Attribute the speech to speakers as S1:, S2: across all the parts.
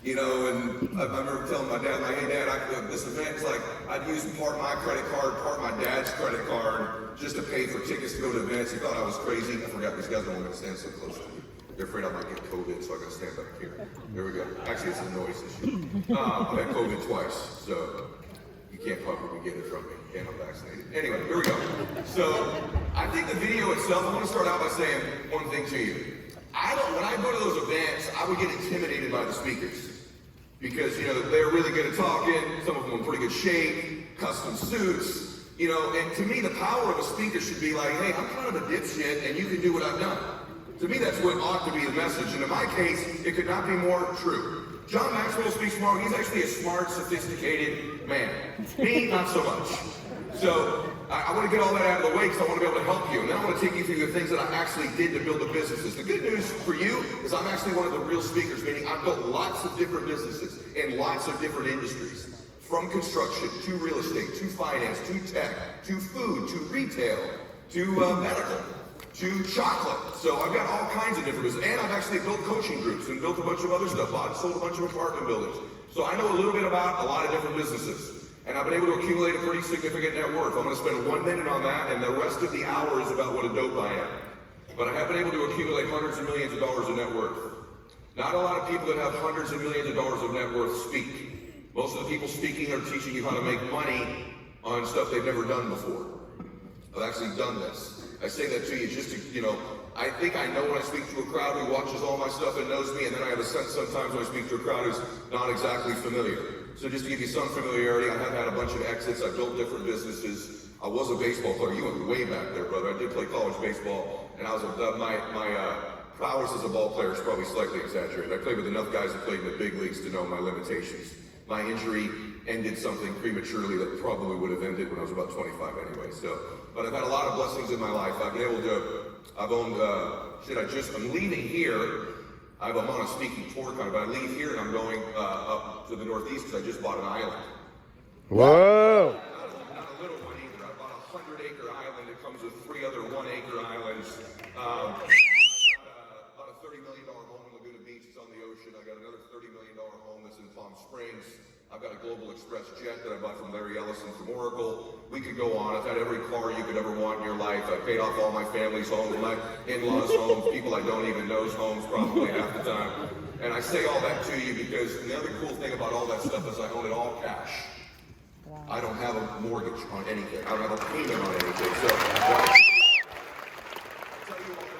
S1: You know, and I remember telling my dad, like, hey Dad, this event's like, I'd use part of my credit card, part of my dad's credit card, just to pay for tickets to go to events. He thought I was crazy. I forgot these guys don't want me to stand so close to me. They're afraid I might get COVID, so I gotta stand back here. There we go. Actually, it's a noise issue. I've had COVID twice, so you can't probably get it from me, and I'm vaccinated. Anyway, here we go. So, I think the video itself, I want to start out by saying one thing to you. When I go to those events, I would get intimidated by the speakers. Because, you know, they're really good at talking, some of them in pretty good shape, custom suits, you know, and to me, the power of a speaker should be like, hey, I'm kind of a dipshit, and you can do what I've done. To me, that's what ought to be the message, and in my case, it could not be more true. John Maxwell speaks tomorrow. He's actually a smart, sophisticated man. Me, not so much. So, I want to get all that out of the way because I want to be able to help you. And then I want to take you through the things that I actually did to build the businesses. The good news for you is I'm actually one of the real speakers, meaning I've built lots of different businesses in lots of different industries. From construction, to real estate, to finance, to tech, to food, to retail, to medical, to chocolate. So I've got all kinds of different businesses. And I've actually built coaching groups and built a bunch of other stuff. Bought, sold a bunch of apartment buildings. So I know a little bit about a lot of different businesses. And I've been able to accumulate a pretty significant net worth. I'm going to spend 1 minute on that, and the rest of the hour is about what a dope I am. But I have been able to accumulate hundreds of millions of dollars of net worth. Not a lot of people that have hundreds of millions of dollars of net worth speak. Most of the people speaking are teaching you how to make money on stuff they've never done before. I've actually done this. I say that to you just to, you know, I think I know when I speak to a crowd who watches all my stuff and knows me, and then I have a sense sometimes when I speak to a crowd who's not exactly familiar. So just to give you some familiarity, I have had a bunch of exits. I've built different businesses. I was a baseball player. You went way back there, brother. I did play college baseball, and I was my prowess as a ball player is probably slightly exaggerated. I played with enough guys that played in the big leagues to know my limitations. My injury ended something prematurely that probably would have ended when I was about 25 anyway. So, but I've had a lot of blessings in my life. I've been able to, I've owned, I'm leaving here. I'm on a speaking tour kind of, but I leave here and I'm going up to the Northeast because I just bought an island.
S2: Whoa!
S1: Not a little one either. I bought a 100-acre island. It comes with 3 other 1-acre islands. Bought a $30 million home in Laguna Beach. It's on the ocean. I got another $30 million home that's in Palm Springs. I've got a Global Express jet that I bought from Larry Ellison from Oracle. We could go on. I've had every car you could ever want in your life. I paid off all my family's homes, my in-laws' homes, people I don't even know's homes probably half the time. And I say all that to you because the other cool thing about all that stuff is I own it all cash. Wow. I don't have a mortgage on anything. I don't have a payment on anything. So I'll tell you what,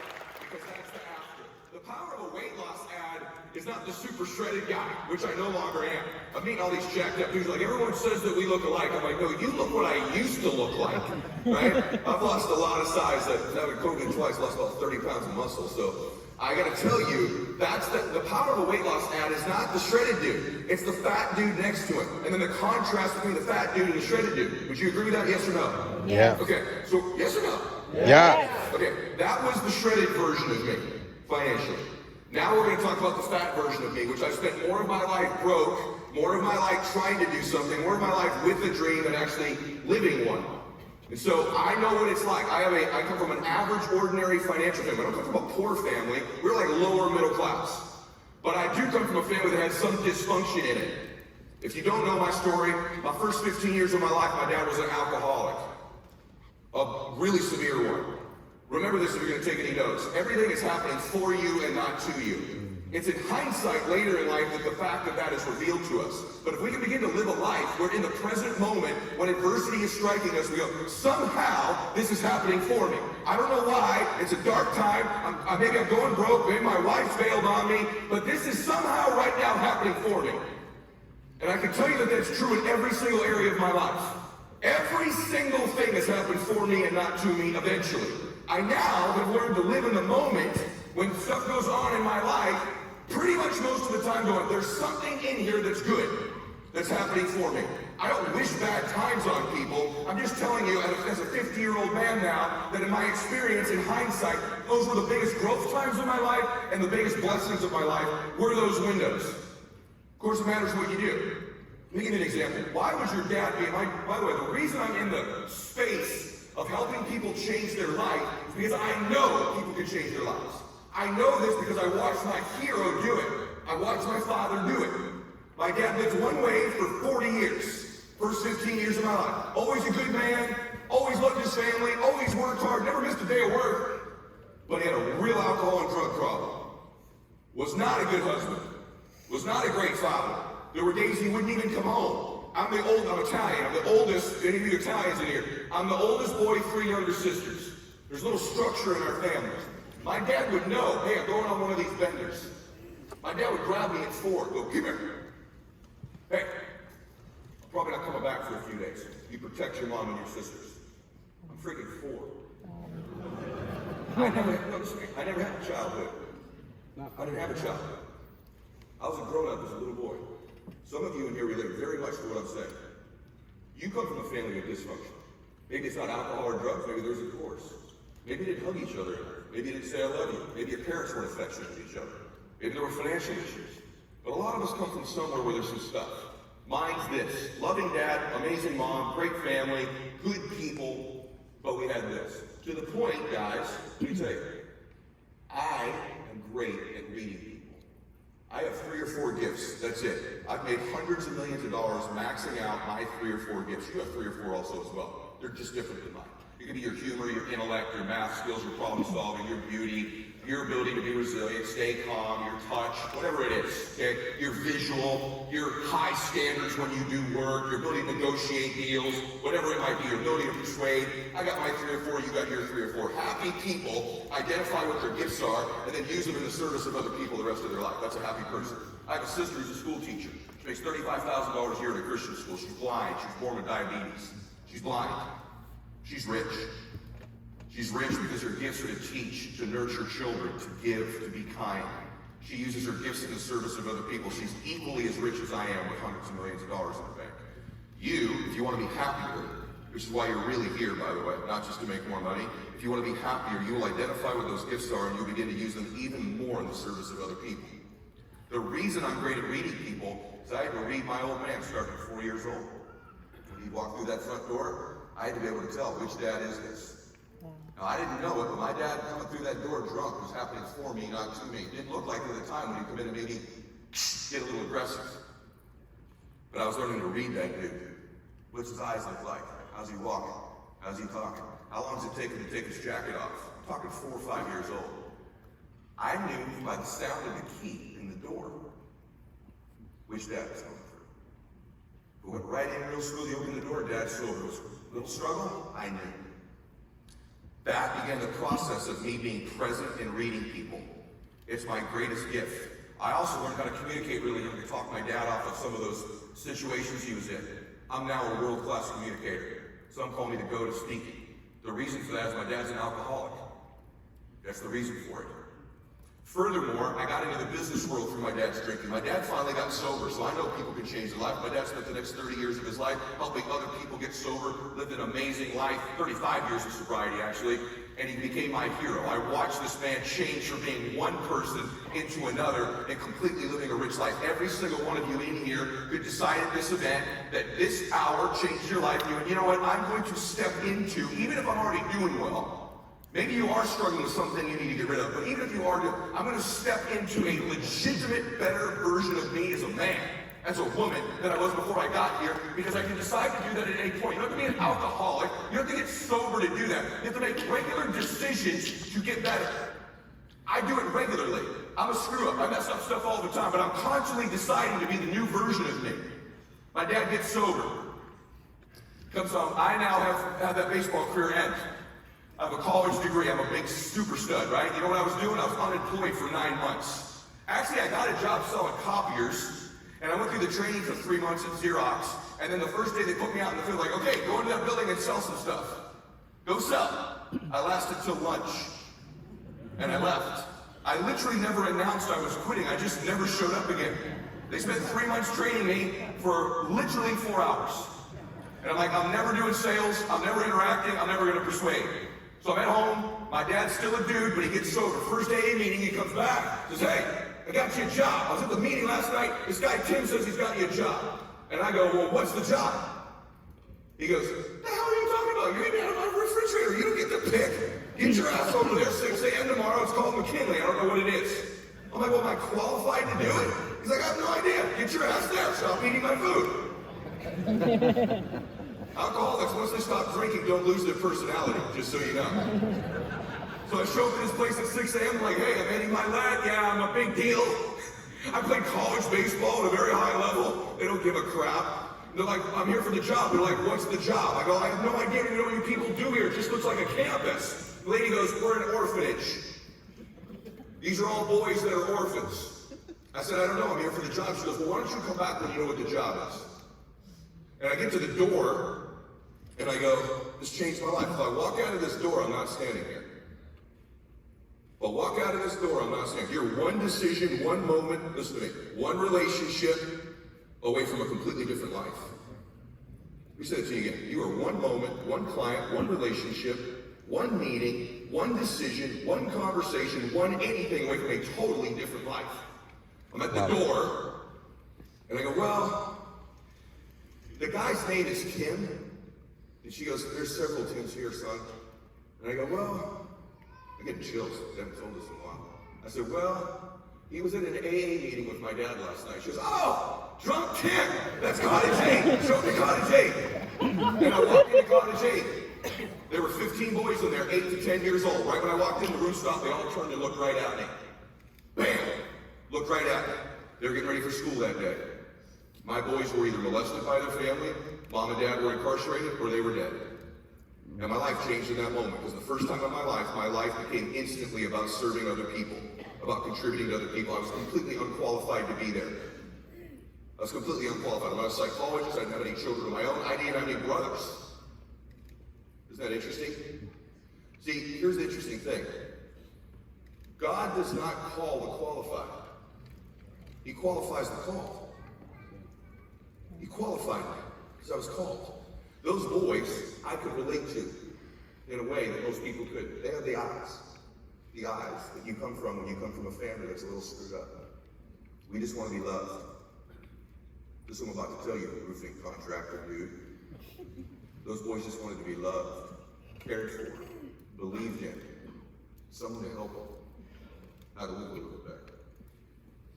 S1: because that's the after. The power of a weight loss ad is not the super shredded guy, which I no longer am. I'm meeting all these jacked up dudes, like everyone says that we look alike. I'm like, no, you look what I used to look like, right? I've lost a lot of size. I've had COVID twice, lost about 30 pounds of muscle. So I gotta tell you, that's the power of a weight loss ad is not the shredded dude. It's the fat dude next to him. And then the contrast between the fat dude and the shredded dude. Would you agree with that, yes or no?
S2: Yeah.
S1: Okay, so yes or no?
S2: Yeah.
S1: Okay, that was the shredded version of me, financially. Now we're going to talk about the fat version of me, which I've spent more of my life broke, more of my life trying to do something, more of my life with a dream than actually living one. And so I know what it's like. I come from an average, ordinary financial family. I don't come from a poor family. We're like lower middle class. But I do come from a family that has some dysfunction in it. If you don't know my story, my first 15 years of my life, my dad was an alcoholic. A really severe one. Remember this if you're going to take any notes. Everything is happening for you and not to you. It's in hindsight later in life that the fact that is revealed to us. But if we can begin to live a life where in the present moment, when adversity is striking us, we go, somehow this is happening for me. I don't know why. It's a dark time. Maybe I'm going broke. Maybe my wife failed on me. But this is somehow right now happening for me. And I can tell you that that's true in every single area of my life. Every single thing has happened for me and not to me eventually. I now have learned to live in the moment when stuff goes on in my life, pretty much most of the time going, there's something in here that's good, that's happening for me. I don't wish bad times on people. I'm just telling you, as a 50-year-old man now, that in my experience, in hindsight, those were the biggest growth times of my life and the biggest blessings of my life were those windows. Of course, it matters what you do. Let me give you an example. Why would your dad be, by the way, the reason I'm in the space of helping people change their life is because I know people can change their lives. I know this because I watched my hero do it. I watched my father do it. My dad lived one way for 40 years. First 15 years of my life. Always a good man, always loved his family, always worked hard, never missed a day of work. But he had a real alcohol and drug problem. Was not a good husband. Was not a great father. There were days he wouldn't even come home. I'm Italian. I'm the oldest. Any of you Italians in here? I'm the oldest boy, 3 younger sisters. There's a little structure in our families. My dad would know, hey, I'm going on one of these benders. My dad would grab me at 4, go, come here. Hey, I'm probably not coming back for a few days. You protect your mom and your sisters. I'm freaking 4. I never had a childhood. I didn't have a childhood. I was a grown-up as a little boy. Some of you in here relate very much to what I'm saying. You come from a family of dysfunction. Maybe it's not alcohol or drugs, maybe there's a divorce. Maybe they didn't hug each other enough. Maybe they didn't say I love you. Maybe your parents weren't affectionate with each other. Maybe there were financial issues. But a lot of us come from somewhere where there's some stuff. Mine's this. Loving dad, amazing mom, great family, good people, but we had this. To the point, guys, let me tell you, I am great at reading people. I have 3 or 4 gifts, that's it. I've made hundreds of millions of dollars maxing out my 3 or 4 gifts. You have 3 or 4 also as well. They're just different than mine. It could be your humor, your intellect, your math skills, your problem solving, your beauty, your ability to be resilient, stay calm, your touch, whatever it is, okay? Your visual, your high standards when you do work, your ability to negotiate deals, whatever it might be, your ability to persuade. I got my 3 or 4, you got your 3 or 4. Happy people identify what their gifts are and then use them in the service of other people the rest of their life. That's a happy person. I have a sister who's a school teacher. She makes $35,000 a year at a Christian school. She's blind. She's born with diabetes. She's blind. She's rich. She's rich because her gifts are to teach, to nurture children, to give, to be kind. She uses her gifts in the service of other people. She's equally as rich as I am with hundreds of millions of dollars in the bank. You, if you want to be happier, which is why you're really here, by the way, not just to make more money, if you want to be happier, you will identify what those gifts are and you'll begin to use them even more in the service of other people. The reason I'm great at reading people is I had to read my old man starting at 4 years old. When he walked through that front door, I had to be able to tell which dad is this. Now, I didn't know it, but my dad coming through that door drunk was happening for me, not to me. It didn't look like it at the time when he'd come in and maybe get a little aggressive. But I was learning to read that dude. What's his eyes look like? How's he walking? How's he talking? How long does it take him to take his jacket off? I'm talking 4 or 5 years old. I knew by the sound of the key in the door which dad was coming through. Who went right in real smoothly, opened the door, Dad Silver was a little struggle, I knew. That began the process of me being present and reading people. It's my greatest gift. I also learned how to communicate really young, to talk my dad off of some of those situations he was in. I'm now a world-class communicator. Some call me the goat of speaking. The reason for that is my dad's an alcoholic. That's the reason for it. Furthermore, I got into the business world through my dad's drinking. My dad finally got sober, so I know people can change their life. My dad spent the next 30 years of his life helping other people get sober, lived an amazing life, 35 years of sobriety actually, and he became my hero. I watched this man change from being one person into another and completely living a rich life. Every single one of you in here could decide at this event that this hour changed your life. You know what? I'm going to step into, even if I'm already doing well, maybe you are struggling with something you need to get rid of, but even if you are, I'm going to step into a legitimate, better version of me as a man, as a woman, than I was before I got here, because I can decide to do that at any point. You don't have to be an alcoholic. You don't have to get sober to do that. You have to make regular decisions to get better. I do it regularly. I'm a screw-up. I mess up stuff all the time, but I'm constantly deciding to be the new version of me. My dad gets sober. Comes home. I now have that baseball career end. I have a college degree. I'm a big super stud, right? You know what I was doing? I was unemployed for 9 months. Actually, I got a job selling copiers, and I went through the training for 3 months at Xerox, and then the first day they put me out in the field, like, okay, go into that building and sell some stuff. Go sell. I lasted till lunch, and I left. I literally never announced I was quitting. I just never showed up again. They spent 3 months training me for literally 4 hours. And I'm like, I'm never doing sales, I'm never interacting, I'm never gonna persuade. So I'm at home, my dad's still a dude, but he gets sober. First day of meeting, he comes back, says, hey, I got you a job. I was at the meeting last night, this guy Tim says he's got you a job. And I go, well, what's the job? He goes, the hell are you talking about? You're eating out of my refrigerator, you don't get to pick. Get your ass over there 6 a.m. tomorrow, it's called McKinley, I don't know what it is. I'm like, well, am I qualified to do it? He's like, I have no idea. Get your ass there. Stop eating my food. Alcoholics, once they stop drinking, don't lose their personality, just so you know. So I show up at this place at 6 a.m. like, hey, I'm Ed Mylett. Yeah, I'm a big deal. I played college baseball at a very high level. They don't give a crap. They're like, I'm here for the job. They're like, what's the job? I go, I have no idea. I don't know what you people do here. It just looks like a campus. The lady goes, we're an orphanage. These are all boys that are orphans. I said, I don't know. I'm here for the job. She goes, well, why don't you come back when you know what the job is? And I get to the door, and I go, this changed my life. If I walk out of this door, I'm not standing here. If I walk out of this door, I'm not standing here. You're one decision, one moment, listen to me, one relationship away from a completely different life. Let me say it to you again. You are one moment, one client, one relationship, one meeting, one decision, one conversation, one anything away from a totally different life. I'm at the door, and I go, well, the guy's name is Tim. And she goes, there's several Tims here, son. And I go, well, I'm getting chills. They haven't told us in a while. I said, well, he was at an AA meeting with my dad last night. She goes, oh, drunk Tim. That's Cottage 8. Show me Cottage 8. And I walked into Cottage 8. There were 15 boys in there, 8 to 10 years old. Right when I walked in, the room stopped. They all turned and looked right at me. Bam! Looked right at me. They were getting ready for school that day. My boys were either molested by their family, mom and dad were incarcerated, or they were dead. And my life changed in that moment, because the first time in my life became instantly about serving other people, about contributing to other people. I was completely unqualified to be there. I was completely unqualified. I'm not a psychologist. I didn't have any children of my own. I didn't have any brothers. Isn't that interesting? See, here's the interesting thing. God does not call the qualified. He qualifies the called. He qualified me because I was called. Those boys I could relate to in a way that most people couldn't. They have the eyes that you come from when you come from a family that's a little screwed up. We just want to be loved. This is what I'm about to tell you, roofing contractor dude. Those boys just wanted to be loved, cared for, believed in, someone to help them, how to live a little bit better.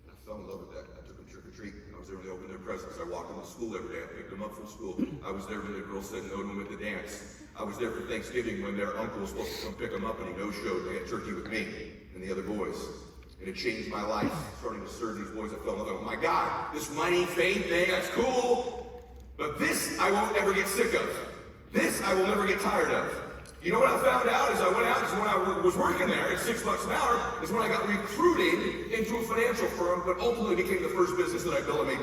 S1: I fell in love with that. I took them trick or treat. I was there when they opened their presents. I walked them to school every day. I picked them up from school. I was there when the girls said no to them at the dance. I was there for Thanksgiving when their uncle was supposed to come pick them up and he no-showed. They had turkey with me and the other boys. And it changed my life. Starting to serve these boys, I fell in love with them. Oh my God, this money, fame thing, that's cool. But this I won't ever get sick of. This I will never get tired of. You know what I found out is I went out, is when I was working there at $6 an hour, is when I got recruited into a financial firm, but ultimately became the first business that I built. I made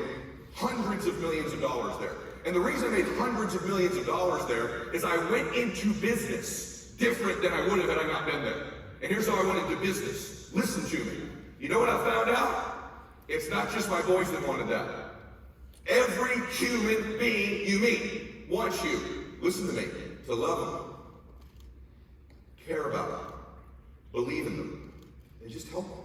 S1: hundreds of millions of dollars there. And the reason I made hundreds of millions of dollars there is I went into business different than I would have had I not been there. And here's how I went into business. Listen to me. You know what I found out? It's not just my boys that wanted that. Every human being you meet wants you, listen to me, to love them, care about them, believe in them, and just help them.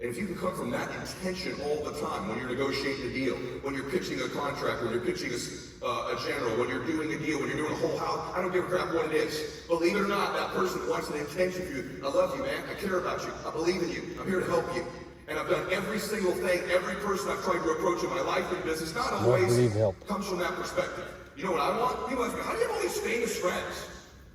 S1: And if you can come from that intention all the time, when you're negotiating a deal, when you're pitching a contract, when you're pitching a general, when you're doing a deal, when you're doing a whole house, I don't give a crap what it is. Believe it or not, that person wants an intention for you. I love you, man. I care about you. I believe in you. I'm here to help you. And I've done every single thing, every person I've tried to approach in my life and business, not always comes from that perspective. You know what I want? People ask me, how do you have all these famous friends?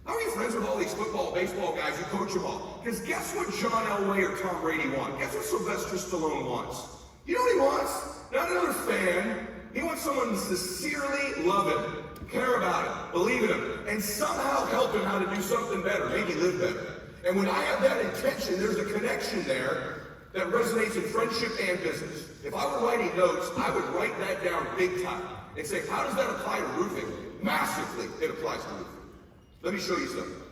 S1: How are you friends with all these football, baseball guys who coach them all? Because guess what John Elway or Tom Brady want? Guess what Sylvester Stallone wants? You know what he wants? Not another fan. He wants someone to sincerely love him, care about him, believe in him, and somehow help him how to do something better, maybe live better. And when I have that intention, there's a connection there that resonates in friendship and business. If I were writing notes, I would write that down big time and say, how does that apply to roofing? Massively, it applies to roofing. Let me show you something.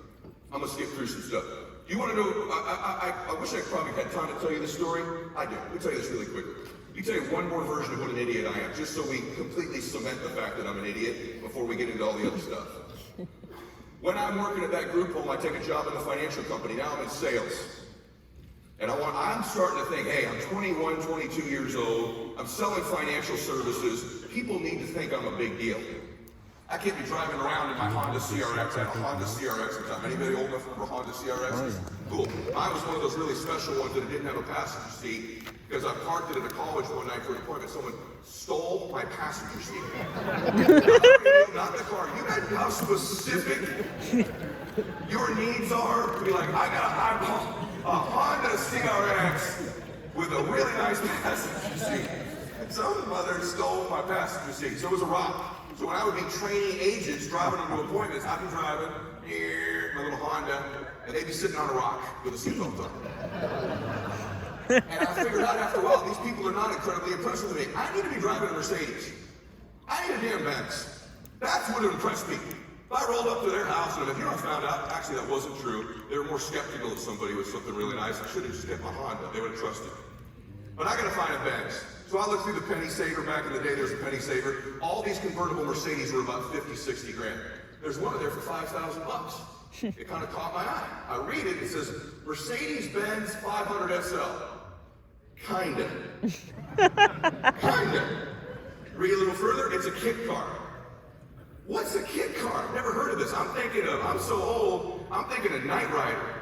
S1: I'm gonna skip through some stuff. You wanna know, I wish I probably had time to tell you this story. I do. Let me tell you this really quickly. Let me tell you one more version of what an idiot I am, just so we completely cement the fact that I'm an idiot before we get into all the other stuff. When I'm working at that group home, I take a job in the financial company. Now I'm in sales. And I'm starting to think, hey, I'm 21, 22 years old. I'm selling financial services. People need to think I'm a big deal. I can't be driving around in my Honda CRX. I have a Honda CRX at the time. Anybody old enough for Honda CRXs? Cool. I was one of those really special ones that didn't have a passenger seat because I parked it at a college one night for an appointment. Someone stole my passenger seat. Not the car. You know how specific your needs are? To be like, I got a Honda CRX with a really nice passenger seat. Some mother stole my passenger seat, so it was a rock. So when I would be training agents driving them to appointments, I'd be driving my little Honda, and they'd be sitting on a rock with a seatbelt on. And I figured out after a while, these people are not incredibly impressed with me. I need to be driving a Mercedes. I need a damn Benz. That's what impressed me. If I rolled up to their house, and if you found out, actually that wasn't true, they were more skeptical of somebody with something really nice. I should have just get my Honda. They would have trusted me. But I gotta find a Benz. So I looked through the penny saver. Back in the day, there was a penny saver. All these convertible Mercedes were about 50, 60 grand. There's one there for 5,000 bucks. It kind of caught my eye. I read it. It says Mercedes-Benz 500 SL. Kinda. Kinda. Read a little further. It's a kit car. What's a kit car? I've never heard of this. I'm so old. I'm thinking of Knight Rider.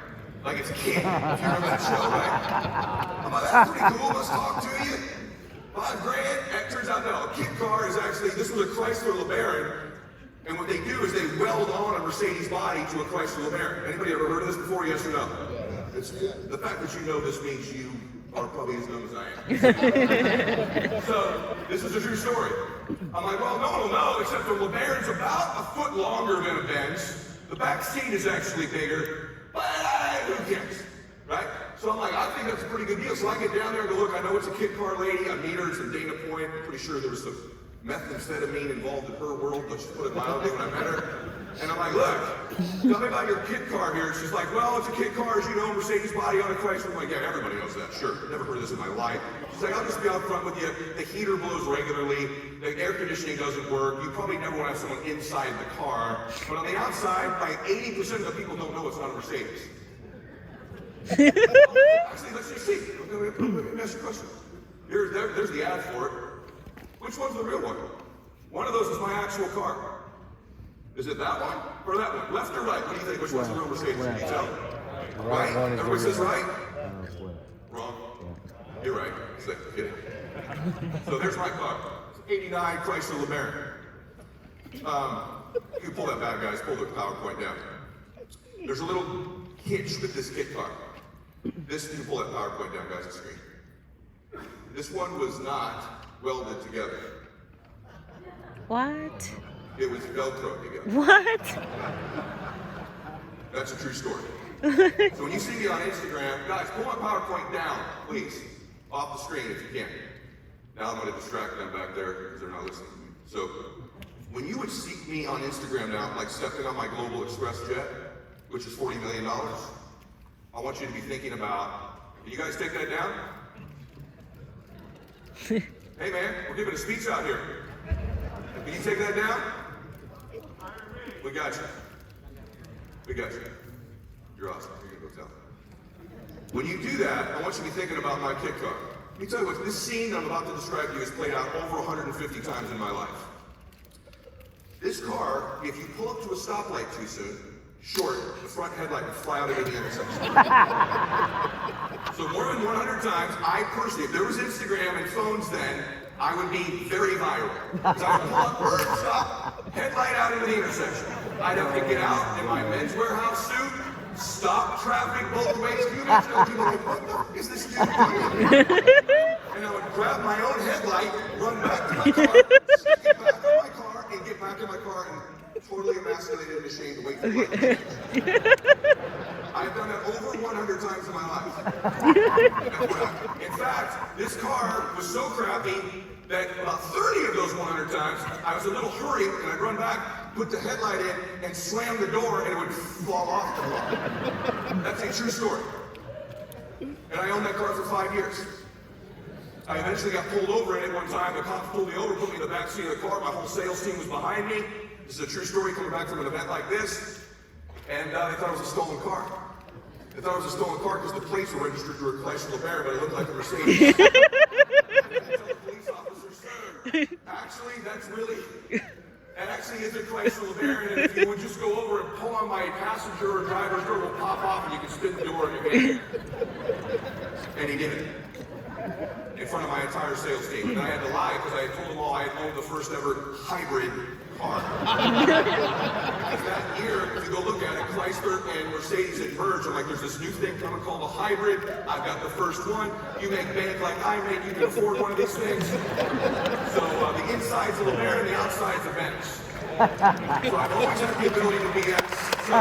S1: Like it's Kit. If you remember that show, right? I'm like, that's pretty cool. Let's talk to you. $5 grand. It turns out no, a kit car is actually, this was a Chrysler LeBaron, and what they do is they weld on a Mercedes body to a Chrysler LeBaron. Anybody ever heard of this before? Yes or no? It's, the fact that you know this means you are probably as dumb as I am. So this is a true story. I'm like, well, no one will know, except the LeBaron's about a foot longer than a Benz. The back seat is actually bigger, but who cares, right? So I'm like, I think that's a pretty good deal. So I get down there and go, look, I know it's a kit car lady. I meet her. It's in Dana Point. I'm pretty sure there was some methamphetamine involved in her world. Let's just put it mildly when I met her. And I'm like, look, tell me about your kit car here. She's like, well, it's a kit car, as you know, Mercedes body on a Chrysler. I'm like, yeah, everybody knows that. Sure. Never heard of this in my life. She's like, I'll just be out front with you. The heater blows regularly. The air conditioning doesn't work. You probably never want to have someone inside the car. But on the outside, like 80% of the people don't know it's not a Mercedes. Actually, let's just see. Let me ask you a question. There's the ad for it. Which one's the real one? One of those is my actual car. Is it that one or that one? Left or right? What do you think? Which one's the real Mercedes? Can you tell? Right? Everybody says right? Wrong? You're right. Kidding. So there's my car. It's 89 Chrysler LeBaron. You can pull that back, guys. Pull the PowerPoint down. There's a little hitch with this kit car. This, you can pull that PowerPoint down, guys, the screen. This one was not welded together.
S3: What?
S1: It was Velcro together.
S3: What?
S1: That's a true story. So when you see me on Instagram, guys, pull my PowerPoint down, please, off the screen if you can. Now I'm going to distract them back there because they're not listening to me. So when you would see me on Instagram now, like stepping on my Global Express jet, which is $40 million, I want you to be thinking about, can you guys take that down? Hey man, we're giving a speech out here. Can you take that down? We got you. We got you. You're awesome. You're gonna go tell. When you do that, I want you to be thinking about my kit car. Let me tell you what, this scene that I'm about to describe to you has played out over 150 times in my life. This car, if you pull up to a stoplight too soon, short, the front headlight would fly out into the intersection. So more than 100 times, I personally, if there was Instagram and phones then, I would be very viral. Because I would pull up, stop, headlight out into the intersection. I'd have to get out in my Men's Warehouse suit, stop traffic both ways. Can you imagine how people are like, what the fuck is this dude doing? And I would grab my own headlight, run back to my car, get back in my car, and get back in my car and totally emasculated and ashamed to wait for the I've done it over 100 times in my life. In fact, this car was so crappy that about 30 of those 100 times, I was a little hurried and I'd run back, put the headlight in, and slam the door and it would fall off the car. That's a true story. And I owned that car for 5 years. I eventually got pulled over in it one time. The cops pulled me over, put me in the back seat of the car. My whole sales team was behind me. This is a true story coming back from an event like this. And they thought it was a stolen car. They thought it was a stolen car because the plates were registered to a Chrysler LeBaron, but it looked like a Mercedes. I tell the police officer, sir, actually, that's really and actually it's a Chrysler LeBaron, and if you would just go over and pull on my passenger or driver's door, will pop off and you can spin the door in your hand. And he did it. In front of my entire sales team. And I had to lie because I had told them all I had owned the first ever hybrid car. Because that year, if you go look at it, Chrysler and Mercedes had merged. I'm like, there's this new thing coming called a hybrid. I've got the first one. You make bank like I make, you can afford one of these things. So the inside's a LeBaron and the outside's a Benz. So I've always had the ability to BS. So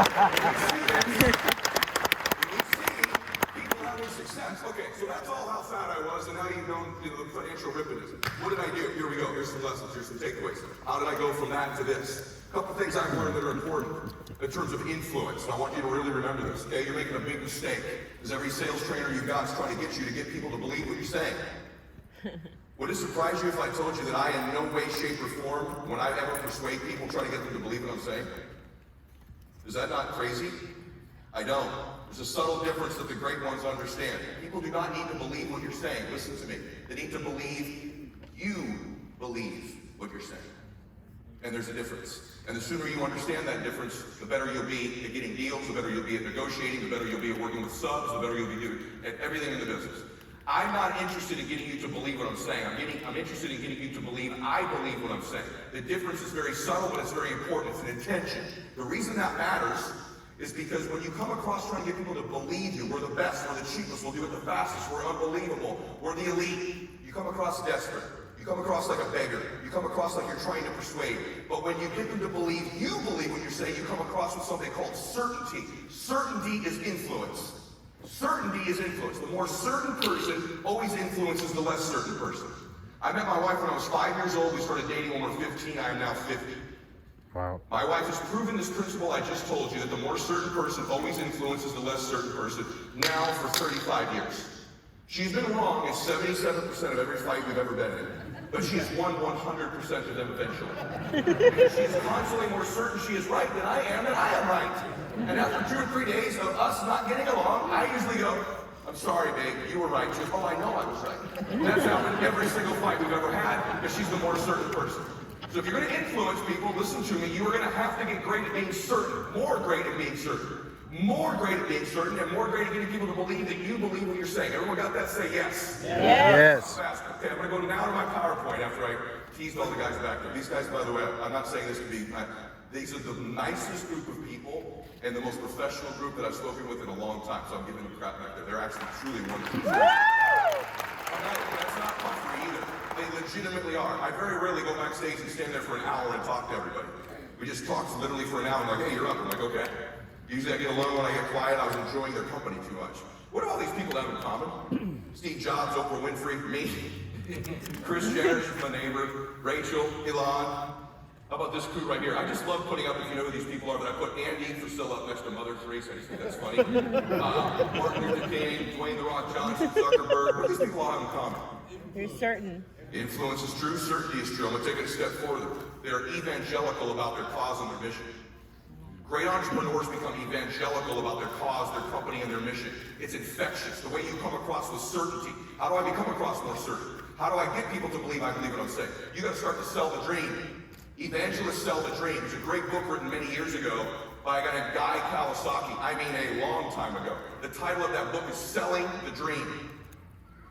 S1: you see people having success. Okay, so that's all how fat I was, and now you know the financial ripidism. What did I do? Here we go. Here's some lessons. Here's some takeaways. How did I go from that to this? A couple things I've learned that are important in terms of influence. And I want you to really remember this. Okay, you're making a big mistake. Because every sales trainer you've got is trying to get you to get people to believe what you're saying. Would it surprise you if I told you that I, in no way, shape, or form, when I ever persuade people, try to get them to believe what I'm saying? Is that not crazy? I don't. There's a subtle difference that the great ones understand. People do not need to believe what you're saying. Listen to me. They need to believe you believe what you're saying. And there's a difference. And the sooner you understand that difference, the better you'll be at getting deals, the better you'll be at negotiating, the better you'll be at working with subs, the better you'll be doing at everything in the business. I'm not interested in getting you to believe what I'm saying. I'm interested in getting you to believe I believe what I'm saying. The difference is very subtle, but it's very important. It's an intention. The reason that matters is because when you come across trying to get people to believe you, we're the best, we're the cheapest, we'll do it the fastest, we're unbelievable, we're the elite, you come across desperate. You come across like a beggar. You come across like you're trying to persuade. But when you get them to believe you believe what you're saying, you come across with something called certainty. Certainty is influence. Certainty is influence. The more certain person always influences the less certain person. I met my wife when I was 5 years old. We started dating when we were 15. I am now 50.
S2: Wow.
S1: My wife has proven this principle I just told you, that the more certain person always influences the less certain person, now for 35 years. She's been wrong in 77% of every fight we've ever been in, but she has won 100% of them eventually. Because she's constantly more certain she is right than I am right. And after 2 or 3 days of us not getting along, I usually go, I'm sorry, babe, you were right. She goes, oh, I know I was right. And that's happened every single fight we've ever had, because she's the more certain person. So if you're going to influence people, listen to me, you are going to have to get great at being certain, more great at being certain. More great at being certain, and more great at getting people to believe that you believe what you're saying. Everyone got that? Say yes.
S2: Yes.
S1: Okay, I'm going to go now to my PowerPoint after I teased all the guys back there. These guys, by the way, I'm not saying this to be, these are the nicest group of people and the most professional group that I've spoken with in a long time, so I'm giving them crap back there. They're actually truly wonderful. That's not puffy either. They legitimately are. I very rarely go backstage and stand there for an hour and talk to everybody. We just talk literally for an hour and like, hey, you're up. I'm like, okay. Usually I get alone when I get quiet. I was enjoying their company too much. What do all these people have in common? Steve Jobs, Oprah Winfrey, me, Chris Jenner, my neighbor, Rachel, Elon. How about this crew right here? I just love putting up, if you know who these people are, that I put Andy for still up next to Mother Teresa. I just think that's funny. Martin Luther King, Dwayne The Rock Johnson, Zuckerberg. What do these people all have in common?
S3: You're certain.
S1: Influence is true, certainty is true. I'm going to take it a step further. They're evangelical about their cause and their mission. Great entrepreneurs become evangelical about their cause, their company, and their mission. It's infectious. The way you come across with certainty. How do I become across more certain? How do I get people to believe I believe what I'm saying? You got to start to sell the dream. Evangelists sell the dream. There's a great book written many years ago by a guy named Guy Kawasaki. I mean, a long time ago. The title of that book is Selling the Dream.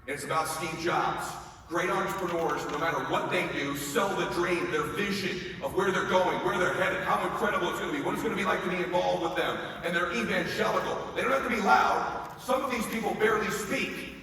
S1: And it's about Steve Jobs. Great entrepreneurs, no matter what they do, sell the dream, their vision of where they're going, where they're headed, how incredible it's going to be, what it's going to be like to be involved with them. And they're evangelical. They don't have to be loud. Some of these people barely speak.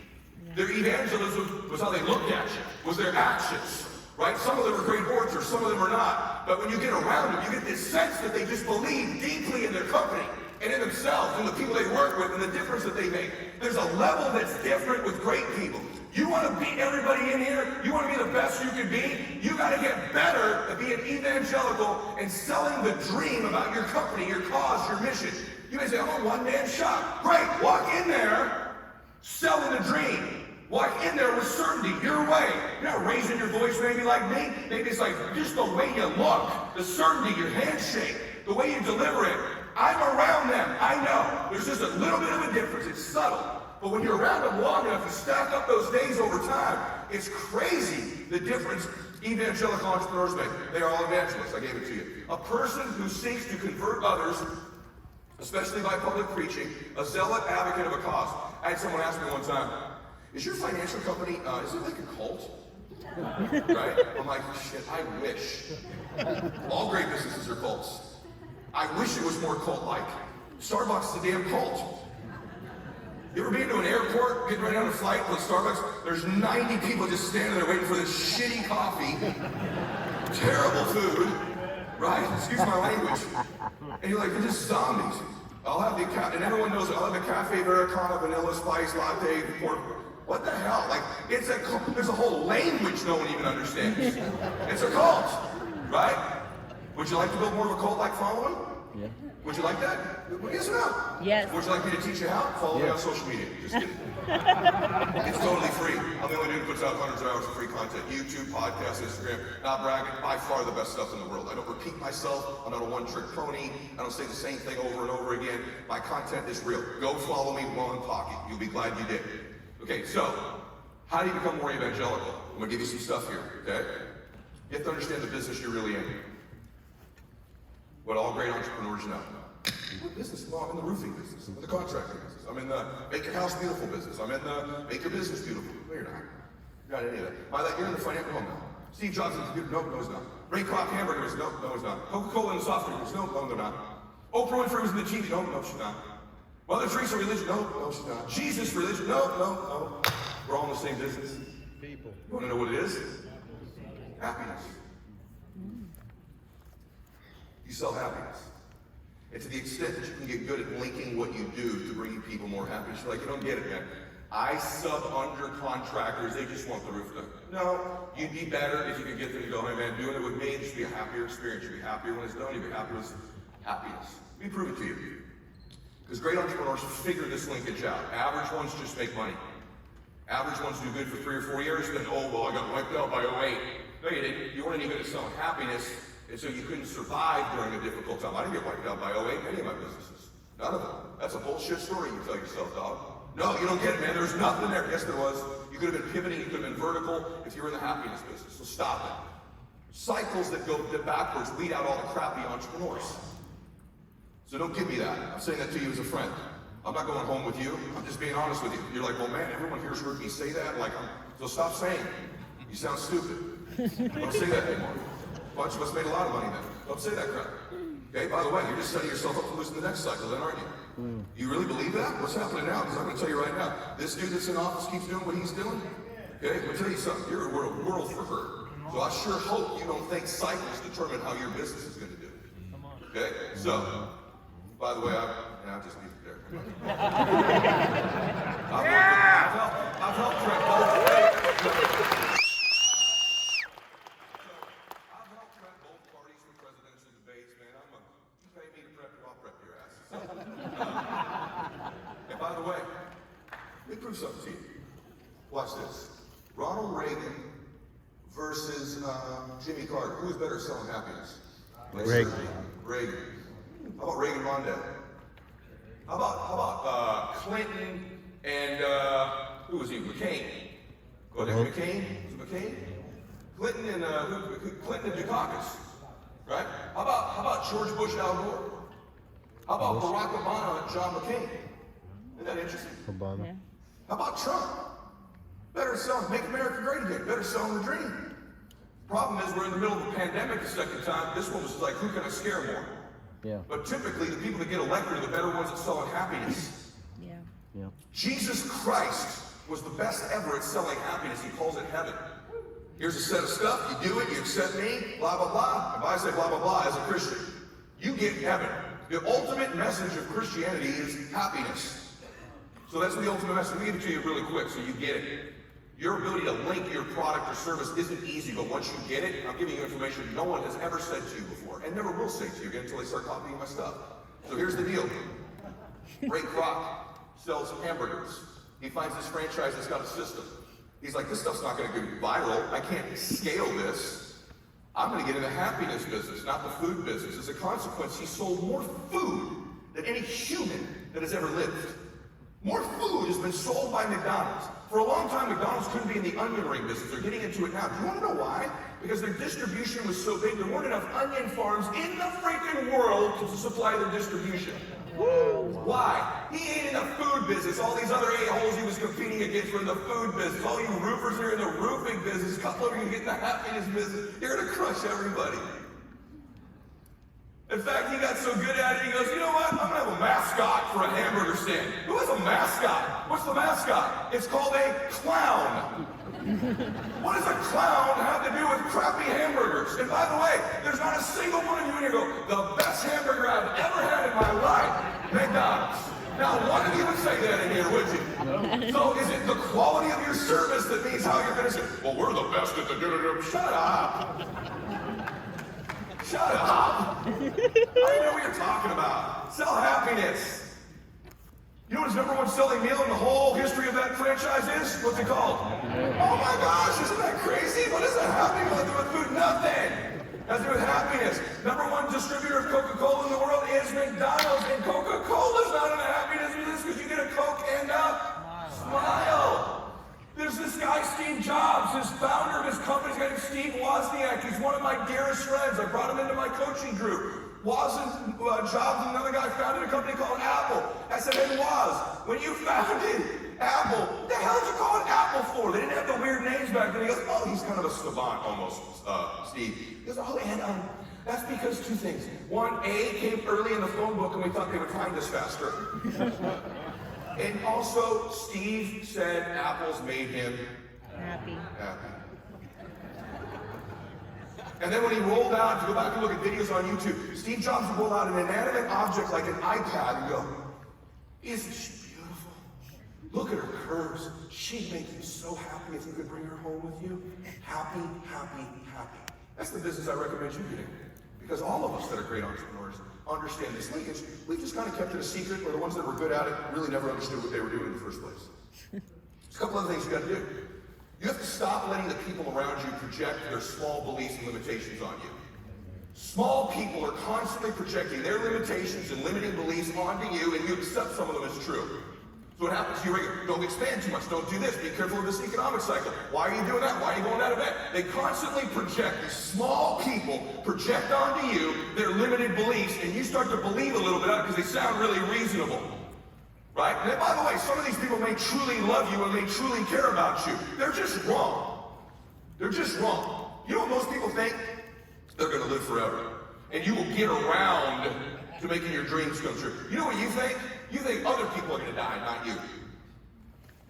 S1: Their evangelism was how they looked at you, was their actions, right? Some of them are great orators, some of them are not. But when you get around them, you get this sense that they just believe deeply in their company and in themselves and the people they work with and the difference that they make. There's a level that's different with great people. You want to beat everybody in here? You want to be the best you can be? You got to get better at being evangelical and selling the dream about your company, your cause, your mission. You may say, I'm a one-man shop. Great, walk in there selling the dream. Walk in there with certainty, your way. You're not raising your voice maybe like me. Maybe it's like just the way you look, the certainty, your handshake, the way you deliver it. I'm around them. I know. There's just a little bit of a difference. It's subtle. But when you're around them long enough, you stack up those days over time. It's crazy the difference evangelical entrepreneurs make. They are all evangelists. I gave it to you. A person who seeks to convert others, especially by public preaching, a zealot advocate of a cause. I had someone ask me one time, is your financial company, is it like a cult? Right? I'm like, shit, I wish. All great businesses are cults. I wish it was more cult-like. Starbucks is a damn cult. You ever been to an airport, getting ready on a flight with Starbucks? There's 90 people just standing there waiting for this shitty coffee, terrible food, right? Excuse my language. And you're like, they're just zombies. I'll have the, and everyone knows it. I'll have the Cafe Americano Vanilla Spice Latte. What the hell? Like, there's a whole language no one even understands. It's a cult, right? Would you like to build more of a cult-like following?
S3: Yeah.
S1: Would you like that? Yes or no?
S4: Yes.
S1: Would you like me to teach you how? Follow me on social media. Just kidding. It's totally free. I'm the only dude who puts out hundreds of hours of free content. YouTube, podcasts, Instagram. Not bragging, by far the best stuff in the world. I don't repeat myself. I'm not a one-trick pony. I don't say the same thing over and over again. My content is real. Go follow me while I'm talking. You'll be glad you did. Okay, so how do you become more evangelical? I'm gonna give you some stuff here, okay? You have to understand the business you're really in. What all great entrepreneurs know. What business? Well, I'm in the roofing business. I'm in the contracting business. I'm in the make your house beautiful business. I'm in the make your business beautiful. No, you're not. You're not any of that. By that, you're in the financial. No, no. Steve Jobs in the computer. No, he's not. Ray Kroc hamburgers. No, he's not. Coca-Cola in the soft drinks. No, they're not. Oprah Winfrey was in the TV. No, she's not. Mother Teresa religion. No, she's not. Jesus religion. No. We're all in the same business. People. You want to know what it is? Happiness. You sell happiness. And to the extent that you can get good at linking what you do to bringing people more happiness, you're like, you don't get it, man. I sub under contractors, they just want the roof done. No, you'd be better if you could get them to go, hey man, doing it with me, it should be a happier experience. You'll be happier when it's done, you'll be happier with happiness. Let me prove it to you. Because great entrepreneurs figure this linkage out. Average ones just make money. Average ones do good for 3 or 4 years, then, oh, well, I got wiped out by 08. No, you didn't. You weren't any good at selling happiness. And so you couldn't survive during a difficult time. I didn't get wiped out by 08 in any of my businesses. None of them. That's a bullshit story you tell yourself, dog. No, you don't get it, man. There's nothing there. Yes, there was. You could have been pivoting, you could have been vertical if you were in the happiness business. So stop it. Cycles that go backwards weed out all the crappy entrepreneurs. So don't give me that. I'm saying that to you as a friend. I'm not going home with you. I'm just being honest with you. You're like, well, man, everyone here's heard me say that. Like, so stop saying it. You sound stupid. Don't say that anymore. A bunch of us made a lot of money then. Don't say that crap. Okay, by the way, you're just setting yourself up to lose in the next cycle then, aren't you? You really believe that? What's happening now? Because I'm going to tell you right now, this dude that's in office keeps doing what he's doing. Okay, I'm going to tell you something. You're a world for her. So I sure hope you don't think cycles determine how your business is going to do. Okay, so, by the way, I'll just leave it there. I've helped prep both. And by the way, let me prove something to you. Watch this. Ronald Reagan versus Jimmy Carter. Who's better at selling happiness?
S2: Reagan.
S1: Reagan. How about Reagan Mondale? How about Clinton and who was he? McCain. Go ahead, McCain. Was it McCain? Clinton and Clinton and Dukakis. Right? How about George Bush, Al Gore? How about Barack Obama and John McCain? Isn't that interesting?
S2: Obama.
S4: Yeah.
S1: How about Trump? Better selling, make America great again. Better selling the dream. Problem is, we're in the middle of a pandemic the second time. This one was like, who can I scare more?
S3: Yeah.
S1: But typically, the people that get elected are the better ones at selling happiness.
S4: Yeah.
S3: Yeah.
S1: Jesus Christ was the best ever at selling happiness. He calls it heaven. Here's a set of stuff. You do it. You accept me. Blah, blah, blah. If I say blah, blah, blah as a Christian, you get heaven. The ultimate message of Christianity is happiness. So that's the ultimate message. Let me give it to you really quick so you get it. Your ability to link your product or service isn't easy, but once you get it, I'm giving you information no one has ever said to you before, and never will say to you again until they start copying my stuff. So here's the deal. Ray Kroc sells hamburgers. He finds this franchise that's got a system. He's like, this stuff's not going to go viral. I can't scale this. I'm going to get in the happiness business, not the food business. As a consequence, he sold more food than any human that has ever lived. More food has been sold by McDonald's. For a long time, McDonald's couldn't be in the onion ring business. They're getting into it now. Do you want to know why? Because their distribution was so big, there weren't enough onion farms in the freaking world to supply their distribution. Why? He ain't in the food business. All these other a-holes he was competing against were in the food business. All you roofers are in the roofing business. A couple of you get in the happiness business. You're gonna crush everybody. In fact, he got so good at it, he goes, you know what? I'm gonna have a mascot for a hamburger stand. Who has a mascot? What's the mascot? It's called a clown. What does a clown have to do with crappy hamburgers? And by the way, there's not a single one of you in here go, the best hamburger I've ever had in my life, McDonald's. Now, one of you would say that in here, would you? So is it the quality of your service that means how you're gonna say, well, we're the best at the do-do-do? Shut up. Shut up! I don't know what you're talking about. Sell happiness. You know what his number one selling meal in the whole history of that franchise is? What's it called? Oh my gosh, isn't that crazy? What does a happy meal have to do with food? Nothing. It has to do with happiness. Number one distributor of Coca-Cola in the world is McDonald's, and Coca-Cola's not in the happiness business because you get a Coke and a smile. There's this guy, Steve Jobs, his founder of his company, his name is Steve Wozniak. He's one of my dearest friends. I brought him into my coaching group. Jobs and another guy founded a company called Apple. I said, hey, Woz, when you founded Apple, what the hell did you call it Apple for? They didn't have the weird names back then. He goes, oh, he's kind of a savant almost, Steve. He goes, oh, and that's because two things. One, A, came early in the phone book and we thought they would find us faster. And also, Steve said Apple's made him happy. And then when he rolled out, to go back and look at videos on YouTube, Steve Jobs would roll out an inanimate object like an iPad and go, isn't she beautiful? Look at her curves. She'd make you so happy if you could bring her home with you. Happy, happy, happy. That's the business I recommend you getting. Because all of us that are great entrepreneurs understand this linkage. We've just kind of kept it a secret, or the ones that were good at it really never understood what they were doing in the first place. There's a couple other things you got to do. You have to stop letting the people around you project their small beliefs and limitations on you. Small people are constantly projecting their limitations and limiting beliefs onto you, and you accept some of them as true. So what happens to you regularly? Don't expand too much, don't do this, be careful of this economic cycle. Why are you doing that? Why are you going that event? They constantly project, these small people project onto you their limited beliefs, and you start to believe a little bit of it because they sound really reasonable. Right? And then, by the way, some of these people may truly love you and may truly care about you. They're just wrong. They're just wrong. You know what most people think? They're going to live forever. And you will get around to making your dreams come true. You know what you think? You think other people are going to die, not you.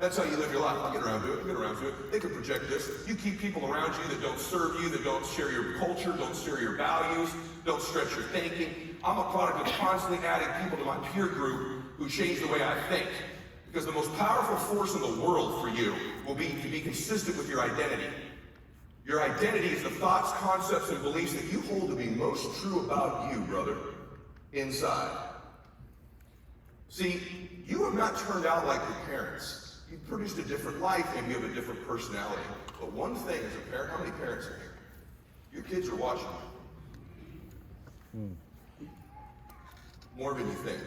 S1: That's how you live your life. I'll get around to it. I'll get around to it. They can project this. You keep people around you that don't serve you, that don't share your culture, don't share your values, don't stretch your thinking. I'm a product of constantly adding people to my peer group who change the way I think. Because the most powerful force in the world for you will be to be consistent with your identity. Your identity is the thoughts, concepts, and beliefs that you hold to be most true about you, brother, inside. See, you have not turned out like your parents. You've produced a different life, and you have a different personality. But one thing as a parent, how many parents are here? Your kids are watching you. More than you think.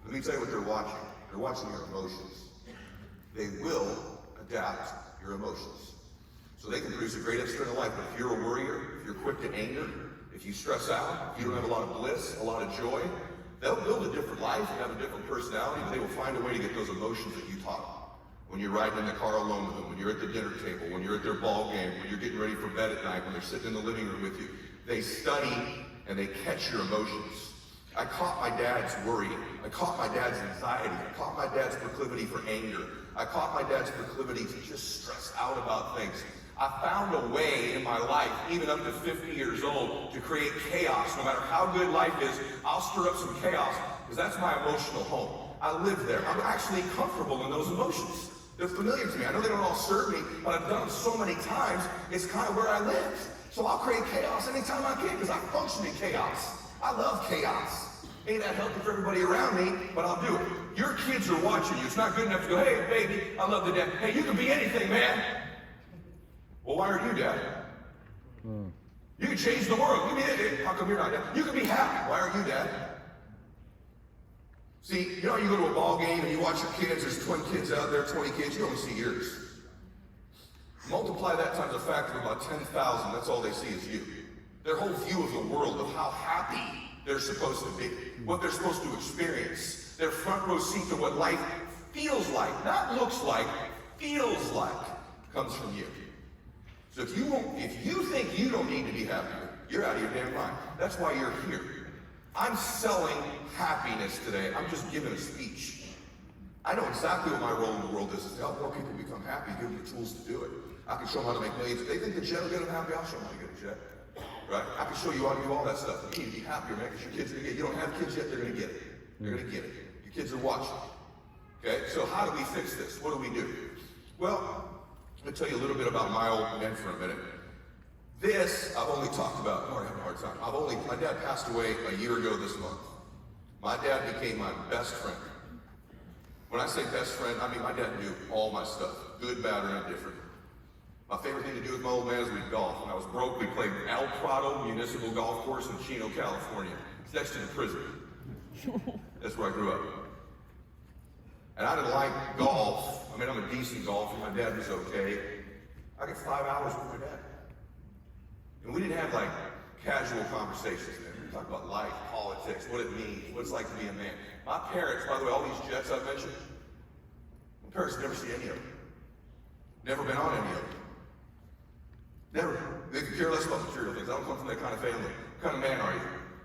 S1: Let me tell you what they're watching. They're watching your emotions. They will adapt your emotions. So they can produce a great external life, but if you're a worrier, if you're quick to anger, if you stress out, if you don't have a lot of bliss, a lot of joy, they'll build a different life and have a different personality, but they will find a way to get those emotions that you taught them. When you're riding in the car alone with them, when you're at the dinner table, when you're at their ball game, when you're getting ready for bed at night, when they're sitting in the living room with you, they study and they catch your emotions. I caught my dad's worry. I caught my dad's anxiety. I caught my dad's proclivity for anger. I caught my dad's proclivity to just stress out about things. I found a way in my life, even up to 50 years old, to create chaos. No matter how good life is, I'll stir up some chaos, because that's my emotional home. I live there. I'm actually comfortable in those emotions. They're familiar to me. I know they don't all serve me, but I've done them so many times, it's kind of where I live. So I'll create chaos anytime I can, because I function in chaos. I love chaos. Ain't that healthy for everybody around me, but I'll do it. Your kids are watching you. It's not good enough to go, hey, baby, I love the dad. Hey, you can be anything, man. Well, why are you dad? You can change the world. How come you're not dad? You can be happy. Why are you dad? See, you know, you go to a ball game and you watch your kids, there's 20 kids out there, 20 kids, you only see yours. Multiply that times a factor of about 10,000, that's all they see is you. Their whole view of the world, of how happy they're supposed to be, what they're supposed to experience, their front row seat to what life feels like, not looks like, feels like, comes from you. So if you think you don't need to be happier, you're out of your damn mind. That's why you're here. I'm selling happiness today. I'm just giving a speech. I know exactly what my role in the world is to help more people become happy, give them the tools to do it. I can show them how to make millions. If they think the jet will get them happy, I'll show them how to get a jet. Right? I can show you how to do all that stuff. You need to be happier, man, because your kids are going to get it. You don't have kids yet, they're going to get it. They're going to get it. Your kids are watching. Okay? So how do we fix this? What do we do? Well, I'm going to tell you a little bit about my old men for a minute. This, I've only talked about, I'm already having a hard time. My dad passed away a year ago this month. My dad became my best friend. When I say best friend, I mean my dad knew all my stuff, good, bad, or indifferent. My favorite thing to do with my old man is we'd golf. When I was broke, we played El Prado Municipal Golf Course in Chino, California. It's next to the prison. That's where I grew up. And I didn't like golf. I mean, I'm a decent golfer. My dad was okay. I got 5 hours with my dad. And we didn't have like casual conversations, man. We talked about life, politics, what it means, what it's like to be a man. My parents, by the way, all these jets I've mentioned, my parents never seen any of them. Never been on any of them. Never. They could care less about material things. I don't come from that kind of family. What kind of man are you?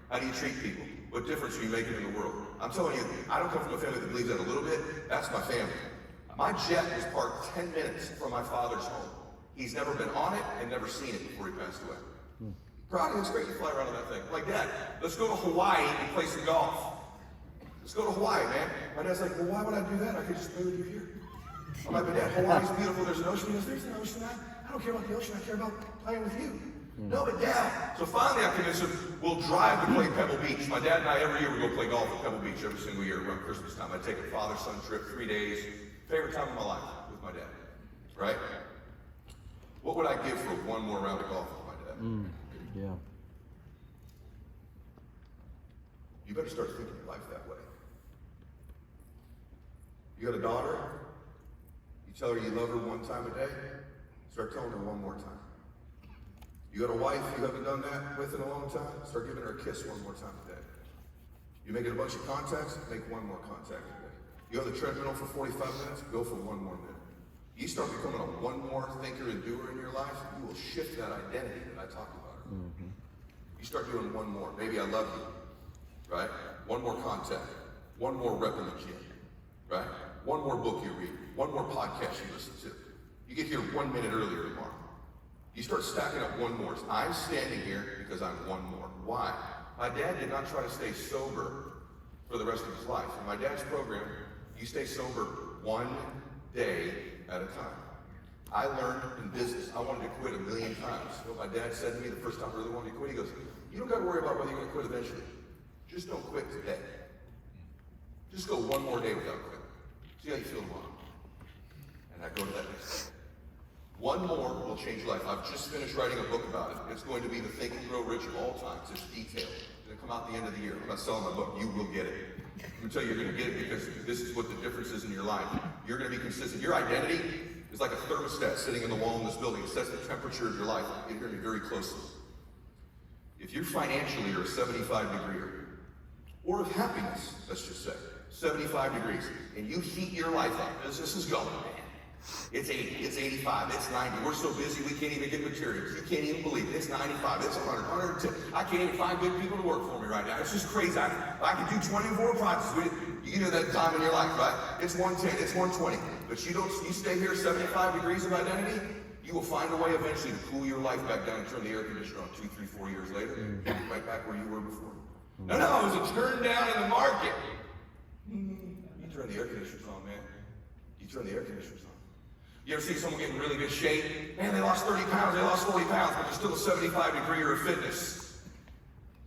S1: How do you treat people? What difference are you making in the world? I'm telling you, I don't come from a family that believes that a little bit. That's my family. My jet was parked 10 minutes from my father's home. He's never been on it and never seen it before he passed away. Brody, it's great to fly around on that thing. I'm like, Dad, let's go to Hawaii and play some golf. Let's go to Hawaii, man. My dad's like, well, why would I do that? I could just play with you here. I'm like, but Dad, Hawaii's beautiful. There's an ocean. He goes, there's an ocean. I don't care about the ocean. I care about playing with you. No, but Dad. So finally I convinced him, we'll drive to play Pebble Beach. My dad and I, every year, we go play golf at Pebble Beach every single year around Christmas time. I take a father-son trip, 3 days. Favorite time of my life with my dad, right? What would I give for one more round of golf with my dad?
S2: Yeah.
S1: You better start thinking your life that way. You got a daughter, you tell her you love her one time a day, start telling her one more time. You got a wife you haven't done that with in a long time, start giving her a kiss one more time a day. You making a bunch of contacts, make one more contact a day. You on the treadmill for 45 minutes, go for 1 more minute. You start becoming a one more thinker and doer in your life, you will shift that identity that I talked about earlier. You start doing one more. Maybe I love you, right? One more contact, one more rep in the gym, right? One more book you read, one more podcast you listen to. You get here 1 minute earlier tomorrow. You start stacking up one more. I'm standing here because I'm one more. Why? My dad did not try to stay sober for the rest of his life. In my dad's program, you stay sober 1 day at a time. I learned in business, I wanted to quit 1 million times. You know what my dad said to me the first time I really wanted to quit? He goes, you don't got to worry about whether you're going to quit eventually. Just don't quit today. Just go 1 more day without quitting. See how you feel tomorrow. And I go to that next day. 1 more will change your life. I've just finished writing a book about it. It's going to be the Think and Grow Rich of all times. It's detailed. It's going to come out at the end of the year. I'm not selling my book. You will get it. I'm going to tell you you're going to get it because this is what the difference is in your life. You're going to be consistent. Your identity is like a thermostat sitting in the wall in this building. It sets the temperature of your life. You're going to be very close to it. If you financially are a 75-degree or of happiness, let's just say, 75 degrees, and you heat your life up, as this is going, man. It's 80, it's 85, it's 90. We're so busy we can't even get materials. You can't even believe it. It's 95, it's 100, 110. I can't even find good people to work for me right now. It's just crazy. I can do 24 projects. You know that time in your life, right? It's 110, it's 120. But you stay here 75 degrees of identity, you will find a way eventually to cool your life back down and turn the air conditioner on 2, 3, 4 years later. And you're right back where you were before. No, it was a turn down in the market. You turn the air conditioners on, man. You turn the air conditioners on. You ever see someone get in really good shape? Man, they lost 30 pounds, they lost 40 pounds, but they're still a 75 degree of fitness.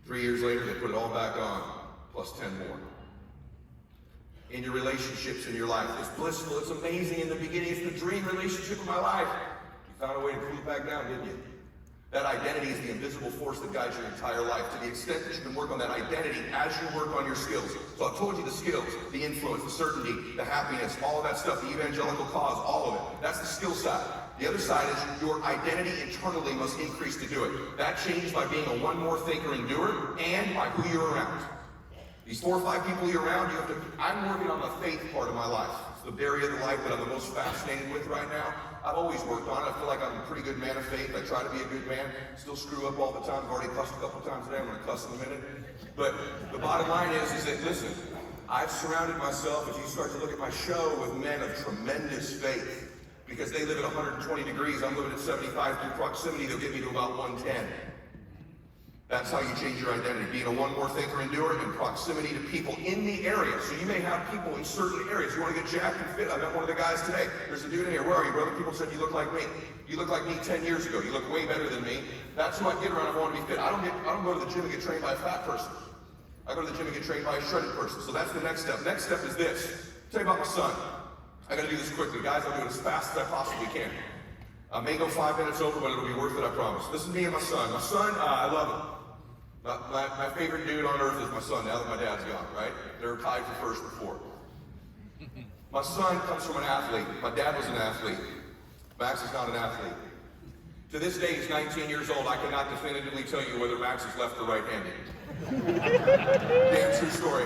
S1: 3 years later, they put it all back on, plus 10 more. In your relationships in your life, it's blissful, it's amazing in the beginning, it's the dream relationship of my life. You found a way to cool it back down, didn't you? That identity is the invisible force that guides your entire life. To the extent that you can work on that identity as you work on your skills. So I've told you the skills, the influence, the certainty, the happiness, all of that stuff, the evangelical cause, all of it. That's the skill side. The other side is your identity internally must increase to do it. That changes by being a one more thinker and doer and by who you're around. These 4 or 5 people you're around, I'm working on the faith part of my life. It's the area of the life that I'm the most fascinated with right now. I've always worked on it. I feel like I'm a pretty good man of faith. I try to be a good man. Still screw up all the time. I've already cussed a couple times today. I'm going to cuss in a minute. But the bottom line is that, listen, I've surrounded myself, as you start to look at my show, with men of tremendous faith. Because they live at 120 degrees. I'm living at 75 through proximity. They'll get me to about 110. That's how you change your identity. Being a one more thinker and doer and proximity to people in the area. So you may have people in certain areas. You want to get jacked and fit. I met one of the guys today. There's a dude in here. Where are you, brother? People said you look like me. You look like me 10 years ago. You look way better than me. That's who I get around. I want to be fit. I don't go to the gym and get trained by a fat person. I go to the gym and get trained by a shredded person. So that's the next step. Next step is this. Tell you about my son. I got to do this quickly, guys. I'll do it as fast as I possibly can. I may go 5 minutes over, but it'll be worth it, I promise. This is me and my son. My son, I love him. My favorite dude on earth is my son, now that my dad's gone, right? They were tied for first before. My son comes from an athlete. My dad was an athlete. Max is not an athlete. To this day, he's 19 years old. I cannot definitively tell you whether Max is left or right-handed. Damn true story.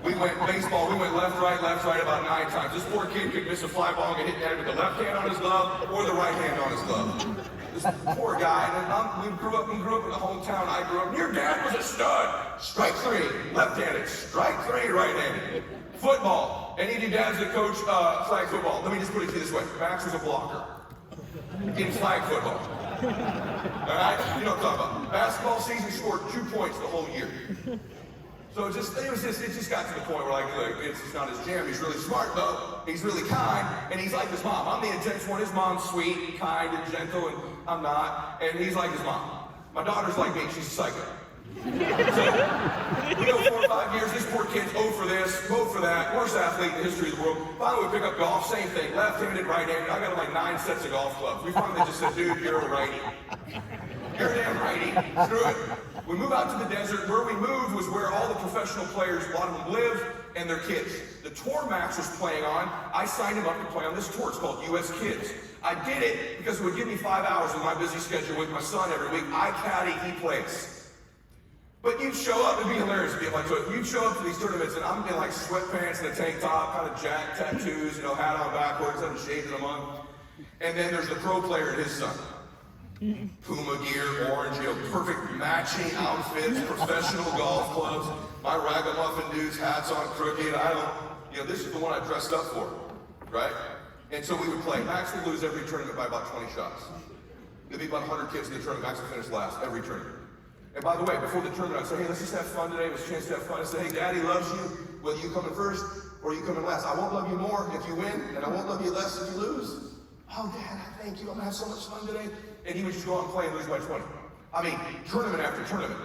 S1: We went baseball, we went left, right about 9 times. This poor kid could miss a fly ball and get hit with the left hand on his glove or the right hand on his glove. This poor guy, and we grew up in the hometown I grew up. Your dad was a stud. Strike 3, left-handed. Strike 3, right-handed. Football. Any of you dads that coach flag football, let me just put it to you this way. Max was a blocker in flag football. All right? You know what I'm talking about. Basketball season, scored 2 points the whole year. So it just got to the point where look, it's just not his jam. He's really smart though. He's really kind, and he's like his mom. I'm the intense one. His mom's sweet and kind and gentle, and I'm not. And he's like his mom. My daughter's like me. She's a psycho. So we go 4 or 5 years. This poor kid's 0 for this, 0 for that. Worst athlete in the history of the world. Finally, we pick up golf. Same thing. Left-handed, right-handed. I got like 9 sets of golf clubs. We finally just said, dude, you're a righty. You're a damn righty. Screw it. We move out to the desert. Where we moved was where all the professional players, a lot of them live, and their kids. The tour Max was playing on, I signed him up to play on this tour. It's called U.S. Kids. I did it because it would give me 5 hours in my busy schedule with my son every week. I caddy, he plays. But you'd show up, it'd be hilarious to be like, you'd show up to these tournaments and I'm in like sweatpants and a tank top, kind of jacked, tattoos, hat on backwards, haven't shaved in a month. And then there's the pro player and his son. Puma gear, orange, perfect matching outfits, professional golf clubs, my ragamuffin dudes, hats on crooked, this is the one I dressed up for, right? And so we would play. Max would lose every tournament by about 20 shots. There'd be about 100 kids in the tournament. Max would finish last every tournament. And by the way, before the tournament, I'd say, hey, let's just have fun today. It was a chance to have fun. I said, hey, Daddy loves you, whether you come in first or you come in last. I won't love you more if you win, and I won't love you less if you lose. Oh, Dad, I thank you. I'm gonna have so much fun today. And he would just go out and play and lose by 20. I mean, tournament after tournament.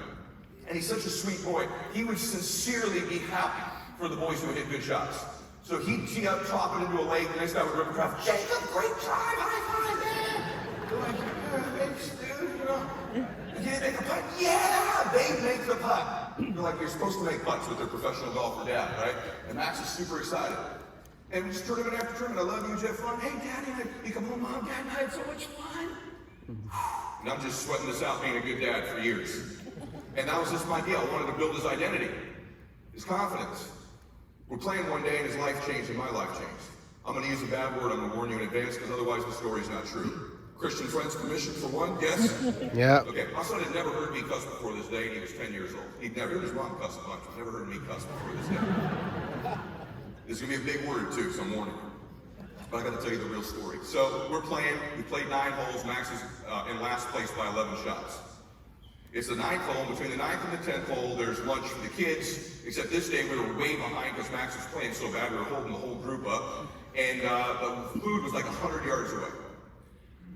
S1: And he's such a sweet boy. He would sincerely be happy for the boys who would hit good shots. So he'd tee up, chop it into a lake. The next guy would rip a crowd. Jacob, great drive, high five, man. They're like, yeah, thanks, dude, You didn't make the putt? Yeah, they make the putt. They're like, you're supposed to make putts with their professional golfer dad, right? And Max is super excited. And just tournament after tournament, I love you, Jeff. Fun. Hey, Daddy, you come home, Mom, Dad, I had so much fun. And I'm just sweating this out being a good dad for years. And that was just my deal. I wanted to build his identity, his confidence. We're playing one day and his life changed and my life changed. I'm going to use a bad word. I'm going to warn you in advance because otherwise the story's not true. Christian Friends Commission for one, yes?
S2: Yeah.
S1: Okay, my son had never heard me cuss before this day and he was 10 years old. He'd never heard his mom cuss a bunch. He'd never heard me cuss before this day. This is going to be a big word too, so I'm warning you. But I got to tell you the real story. So we're playing, we played 9 holes. Max is in last place by 11 shots. It's the 9th hole. Between the 9th and the 10th hole, there's lunch for the kids. Except this day we were way behind because Max was playing so bad. We were holding the whole group up. And the food was like 100 yards away.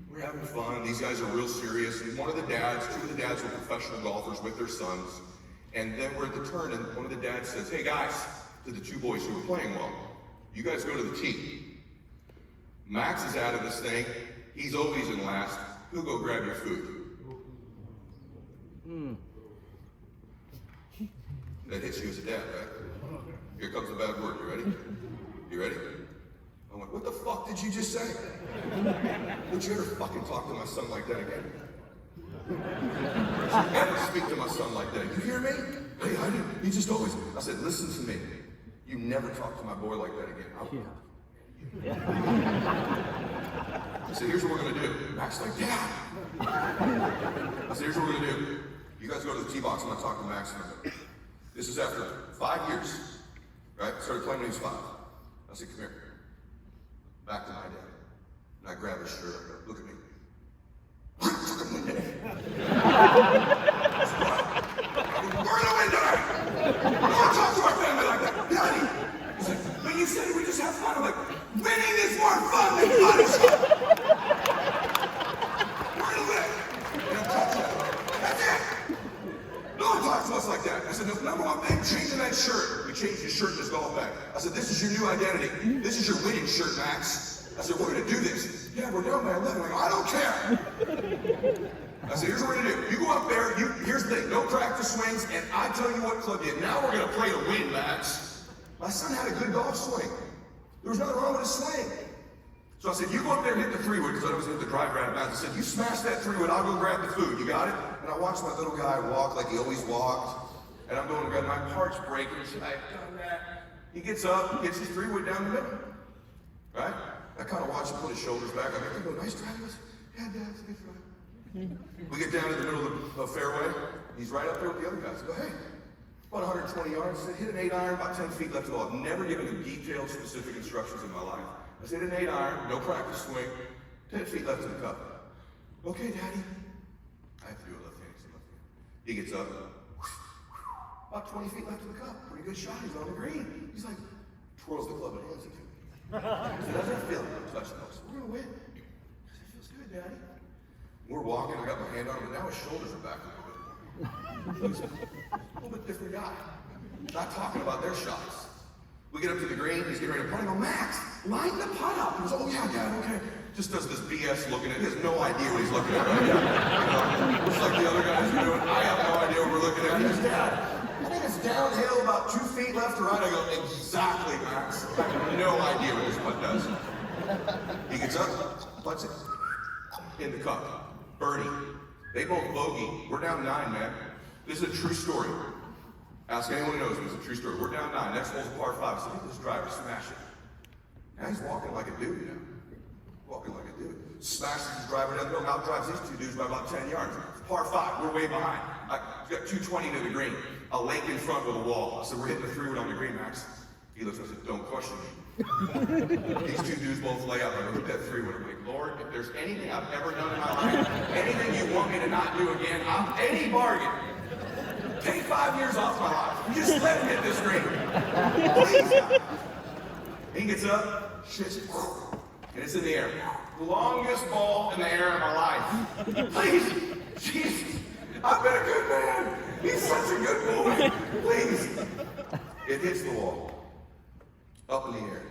S1: We're having fun. These guys are real serious. And one of the dads, 2 of the dads were professional golfers with their sons. And then we're at the turn and one of the dads says, hey guys, to the 2 boys who were playing well, you guys go to the tee. Max is out of this thing. He's always in last. He'll go grab your food. That hits you as a dad, right? Here comes the bad word. You ready? You ready? I went, what the fuck did you just say? Would you ever fucking talk to my son like that again? Ever speak to my son like that? You hear me? Hey, I didn't. You just always. I said, listen to me. You never talk to my boy like that again. I said, here's what we're gonna do. Max like, Dad. I said, here's what we're gonna do. You guys go to the T-box. I'm gonna talk to Max for a minute. This is after 5 years, right? Started playing when he was 5. I said, come here. Back to my dad. And I grabbed his shirt. I go, look at me. Where are the window? Don't talk to my family like that. Daddy. He's like, but you said we just have fun. I'm like, winning is more fun than punishment. Where the win? And I'm touching it. That's it. No one talks to us like that. I said, the number one thing, changing that shirt. We changed his shirt in his golf bag. I said, this is your new identity. This is your winning shirt, Max. I said, we're gonna do this. Yeah, we're down by 11. Like, I don't care. I said, here's what we're gonna do. You go up there, here's the thing, no practice swings, and I tell you what club you. Now we're gonna play to win, Max. My son had a good golf swing. There was nothing wrong with his swing. So I said, you go up there and hit the 3-wood, because I was hit the driver out of bounds. I said, you smash that 3-wood, I'll go grab the food. You got it? And I watched my little guy walk like he always walked. And I'm going to grab my heart's breaking. I've done that. He gets up, he gets his 3-wood down the middle. Right? I kind of watched him put his shoulders back. I'm like, I go, nice drive. He goes, yeah, Dad, it's a good drive. We get down to the middle of the fairway. He's right up there with the other guys. I go, hey, about 120 yards. I said, hit an 8-iron, about 10 feet left of the ball. I've never given him detailed, specific instructions in my life. I said, hit an 8-iron, no practice swing, 10 feet left of the cup. Okay, Daddy. I have to do a left-hand, he's a left-hand. He gets up, about 20 feet left of the cup. Pretty good shot, he's on the green. He's like, twirls the club and hands it to me. I said, how's that feel? Touch those. We're gonna win. I said, feels good, Daddy. We're walking, I got my hand on him, and now his shoulders are back a little bit more. He's a little bit different guy. Not talking about their shots. We get up to the green, he's getting ready to putt. I go, Max, line the putt up. He goes, oh yeah, Dad, okay. Just does this BS looking at it. He has no idea what he's looking at right now. Just like the other guys are doing. I have no idea what we're looking at. He goes, Dad, I think it's downhill about 2 feet left or right. I go, exactly, Max. I have no idea what this putt does. He gets up, putts it in the cup. Birdie. They both bogey. We're down 9, man. This is a true story. Ask anyone who knows me, it's a true story. We're down 9. Next hole's a par 5. So look at this driver smash it. Now he's walking like a dude now. Walking like a dude. Smashes his driver down the middle. Now drives these two dudes by about 10 yards. Par 5. We're way behind. He's got 220 to the green. A lake in front with a wall. I said, we're hitting the 3-wood on the green, Max. He looks and said, don't question me. These two dudes both lay up. I go, hit that 3-wood. I'm like, Lord, if there's anything I've ever done in my life, anything you want me to not do again, any bargain. Take 5 years off my life. Just let him hit this green. Please. He gets up, shits, and it's in the air. Longest ball in the air of my life. Please, Jesus, I've been a good man. He's such a good boy. Please. It hits the wall. Up in the air.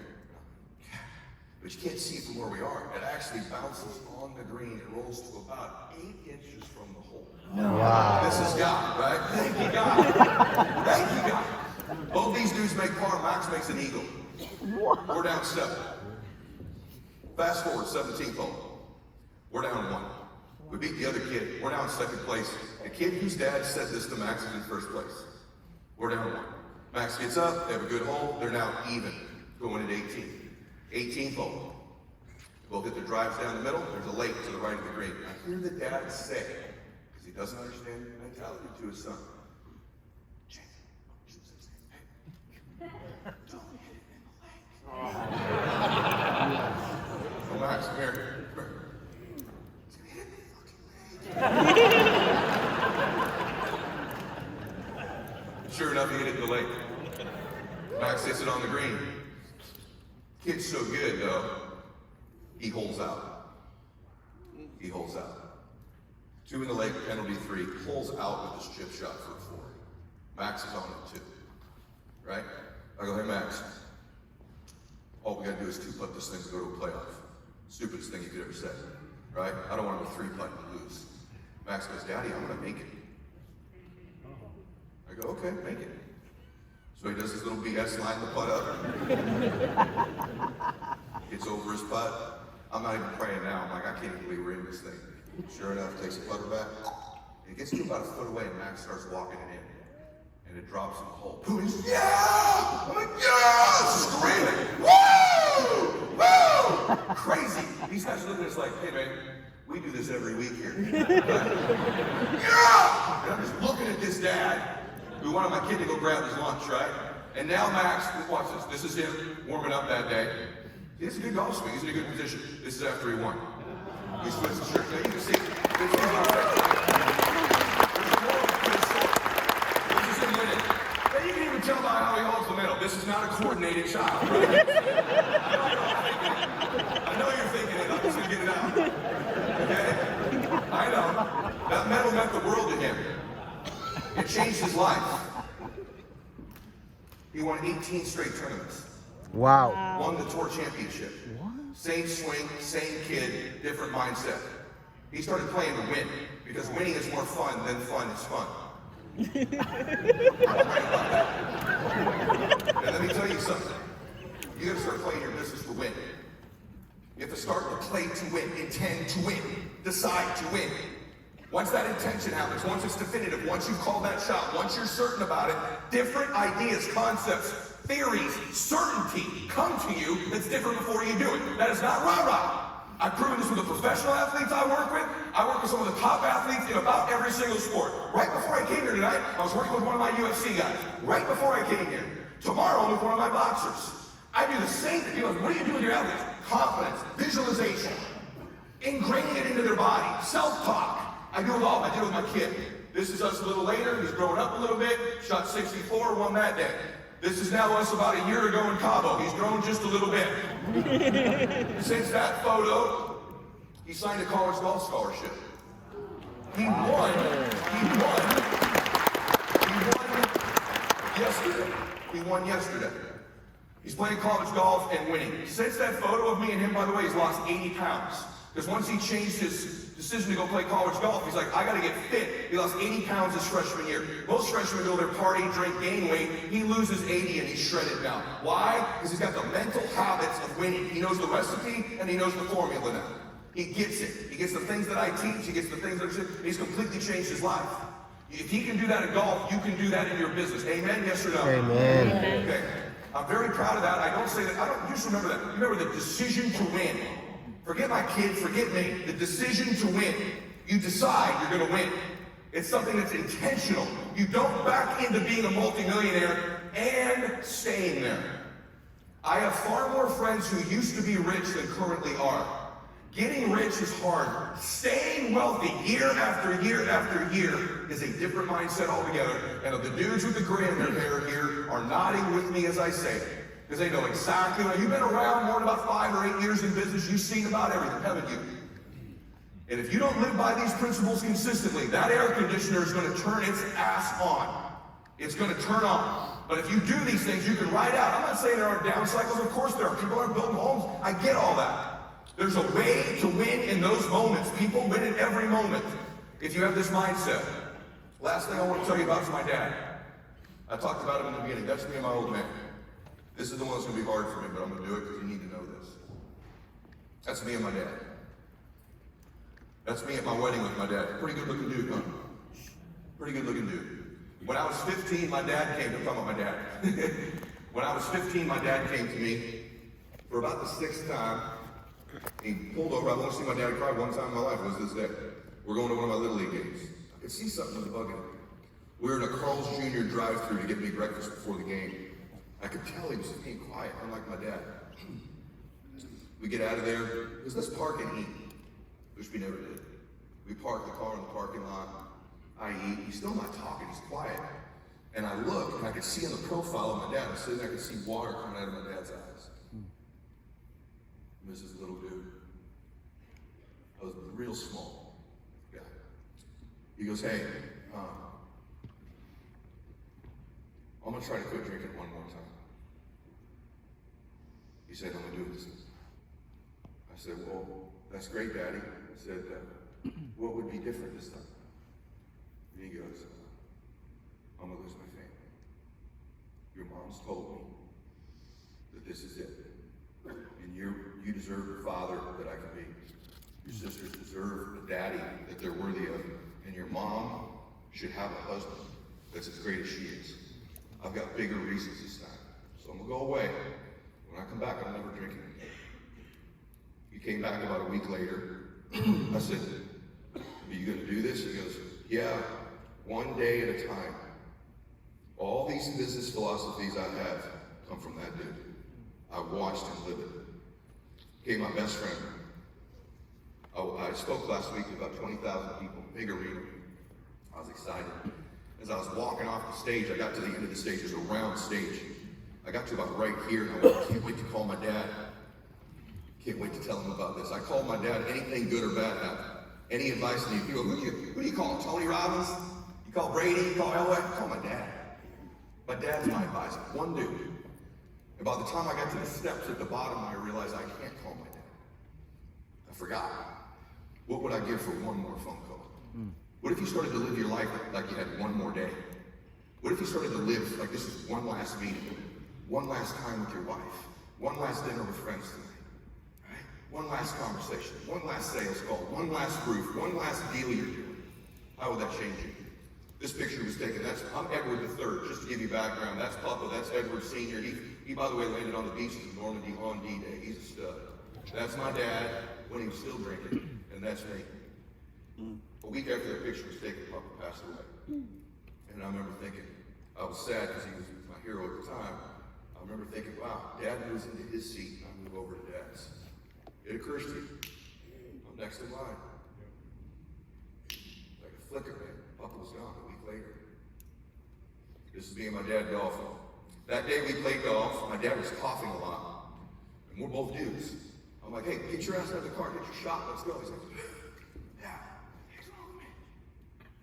S1: But you can't see it from where we are. It actually bounces on the green and rolls to about 8 inches from the hole.
S2: Wow.
S1: This is God, right? Thank you, God. Thank you, God. Both these dudes make par. Max makes an eagle. We're down 7. Fast forward, 17th hole. We're down 1. We beat the other kid. We're now in 2nd place. The kid whose dad said this to Max is in 1st place. We're down 1. Max gets up. They have a good hole. They're now even. Going at 18. 18th hole. Both hit their drives down the middle. There's a lake to the right of the green. I hear the dad say, because he doesn't understand the mentality, to his son, Jake, hey, don't hit it in the lake. Oh, Max, come here. He's gonna hit it in the fucking lake. Sure enough, he hit it in the lake. Max hits it on the green. Kid's so good, though, he holds out. He holds out. 2 in the lake, penalty 3. Pulls out with his chip shot for a 4. Max is on it, too. Right? I go, hey, Max, all we gotta do is 2-putt this thing to go to a playoff. Stupidest thing you could ever say. Right? I don't want him to 3-putt and lose. Max goes, Daddy, I'm gonna make it. I go, okay, make it. So he does his little BS line the putt up. gets over his putt. I'm not even praying now. I'm like, I can't even believe we're in this thing. Sure enough, takes a putter back. It gets to about a foot away, and Max starts walking it in. And it drops in the hole. Boom, he's, yeah! I'm like, yeah! Screaming, woo! Woo! Crazy. These guys are looking at us like, hey, man, we do this every week here. Yeah! And I'm just looking at this dad who wanted my kid to go grab his lunch, right? And now Max, watch this. This is him warming up that day. He has a good golf swing. He's in a good position. This is after he won. He switched the shirt. Now you can see. This is him winning. Now you can even tell by how he holds the medal. This is not a coordinated child, right? I know you're thinking it. I'm just going to get it out. Okay? I know. That medal meant the world to him. It changed his life. He won 18 straight tournaments.
S2: Wow.
S1: Won the tour championship.
S2: What?
S1: Same swing, same kid, different mindset. He started playing to win because winning is more fun than fun is fun. And let me tell you something. You gotta start playing your business to win. You have to start to play to win, intend to win, decide to win. Once that intention happens, once it's definitive, once you call that shot, once you're certain about it, different ideas, concepts, theories, certainty come to you that's different before you do it. That is not rah-rah. I've proven this with the professional athletes I work with. I work with some of the top athletes in about every single sport. Right before I came here tonight, I was working with one of my UFC guys. Right before I came here. Tomorrow, I'm with one of my boxers. I do the same thing. What do you do with your athletes? Confidence, visualization, ingraining it into their body, self-talk. I do it all. I do it with my kid. This is us a little later. He's growing up a little bit. Shot 64, won that day. This is now us about a year ago in Cabo. He's grown just a little bit. Since that photo, he signed a college golf scholarship. He won yesterday. He won yesterday. He's playing college golf and winning. Since that photo of me and him, by the way, he's lost 80 pounds. Because once he changed his decision to go play college golf, he's like, I gotta get fit. He lost 80 pounds his freshman year. Most freshmen go there, party, drink, gain weight. He loses 80 and he's shredded now. Why? Because he's got the mental habits of winning. He knows the recipe and he knows the formula now. He gets it. He gets the things that I teach. He gets the things that he's completely changed his life. If he can do that in golf, you can do that in your business. Amen? Yes or no?
S2: Amen.
S1: Okay. I'm very proud of that. I don't say that. I don't just remember that. Remember the decision to win. Forget my kid, forget me. The decision to win. You decide you're going to win. It's something that's intentional. You don't back into being a multimillionaire and staying there. I have far more friends who used to be rich than currently are. Getting rich is hard. Staying wealthy year after year after year is a different mindset altogether. And the dudes with the gray in their hair here are nodding with me as I say it. Because they know exactly, you've been around more than about 5 or 8 years in business, you've seen about everything, haven't you? And if you don't live by these principles consistently, that air conditioner is going to turn its ass on. It's going to turn on. But if you do these things, you can ride out. I'm not saying there aren't down cycles, of course there are. People aren't building homes. I get all that. There's a way to win in those moments. People win in every moment if you have this mindset. Last thing I want to tell you about is my dad. I talked about him in the beginning. That's me and my old man. This is the one that's going to be hard for me, but I'm going to do it because you need to know this. That's me and my dad. That's me at my wedding with my dad. Pretty good looking dude, huh? Pretty good looking dude. When I was 15, my dad came to talk about my dad. When I was 15, my dad came to me for about the 6th time. He pulled over. I've only seen my dad cry one time in my life. It was this day. We're going to one of my Little League games. I could see something was bugging him. We were in a Carl's Jr. drive-thru to get me breakfast before the game. I could tell he was being quiet, unlike my dad. We get out of there. He goes, let's park and eat, which we never did. We park the car in the parking lot. I eat. He's still not talking. He's quiet. And I look, and I could see in the profile of my dad, I could see water coming out of my dad's eyes. This is a little dude. I was real small guy. He goes, hey, I'm going to try to quit drinking one more time. He said, I'm going to do this. I said, well, that's great, Daddy. I said, what would be different this time? And he goes, I'm going to lose my family. Your mom's told me that this is it. And You deserve the father that I can be. Your sisters deserve a daddy that they're worthy of. And your mom should have a husband that's as great as she is. I've got bigger reasons this time. So I'm gonna go away. When I come back, I'm never drinking. He came back about a week later. I said, are you gonna do this? He goes, yeah, one day at a time. All these business philosophies I have come from that dude. I watched him live it. Became my best friend. I spoke last week to about 20,000 people, big arena. I was excited. As I was walking off the stage, I got to the end of the stage. There's a round stage. I got to about right here, and I went, can't wait to call my dad. Can't wait to tell him about this. I called my dad. Anything good or bad happened. Any advice to me? People, who do you call? Tony Robbins? You call Brady? You call Elway? I call my dad. My dad's my advisor. One dude. And by the time I got to the steps at the bottom, I realized I can't call my dad. I forgot. What would I give for one more phone call? What if you started to live your life like you had one more day? What if you started to live like this is one last meeting, one last time with your wife, one last dinner with friends tonight, right? One last conversation, one last sales call, one last roof, one last deal you're doing. How would that change you? This picture was taken, I'm Edward III, just to give you background. That's Papa, that's Edward Sr. He, by the way, landed on the beaches of Normandy on D-Day. He's a stud. That's my dad when he was still drinking, and that's me. A week after that picture was taken, Papa passed away. And I remember thinking, I was sad because he was my hero at the time. I remember thinking, wow, Dad moves into his seat, and I move over to Dad's. It occurs to you, I'm next in line. Like a flicker, man. Papa was gone a week later. This is me and my dad golfing. That day we played golf, my dad was coughing a lot. And we're both dudes. I'm like, hey, get your ass out of the car, get your shot, let's go. He's like, yeah, what's wrong with me?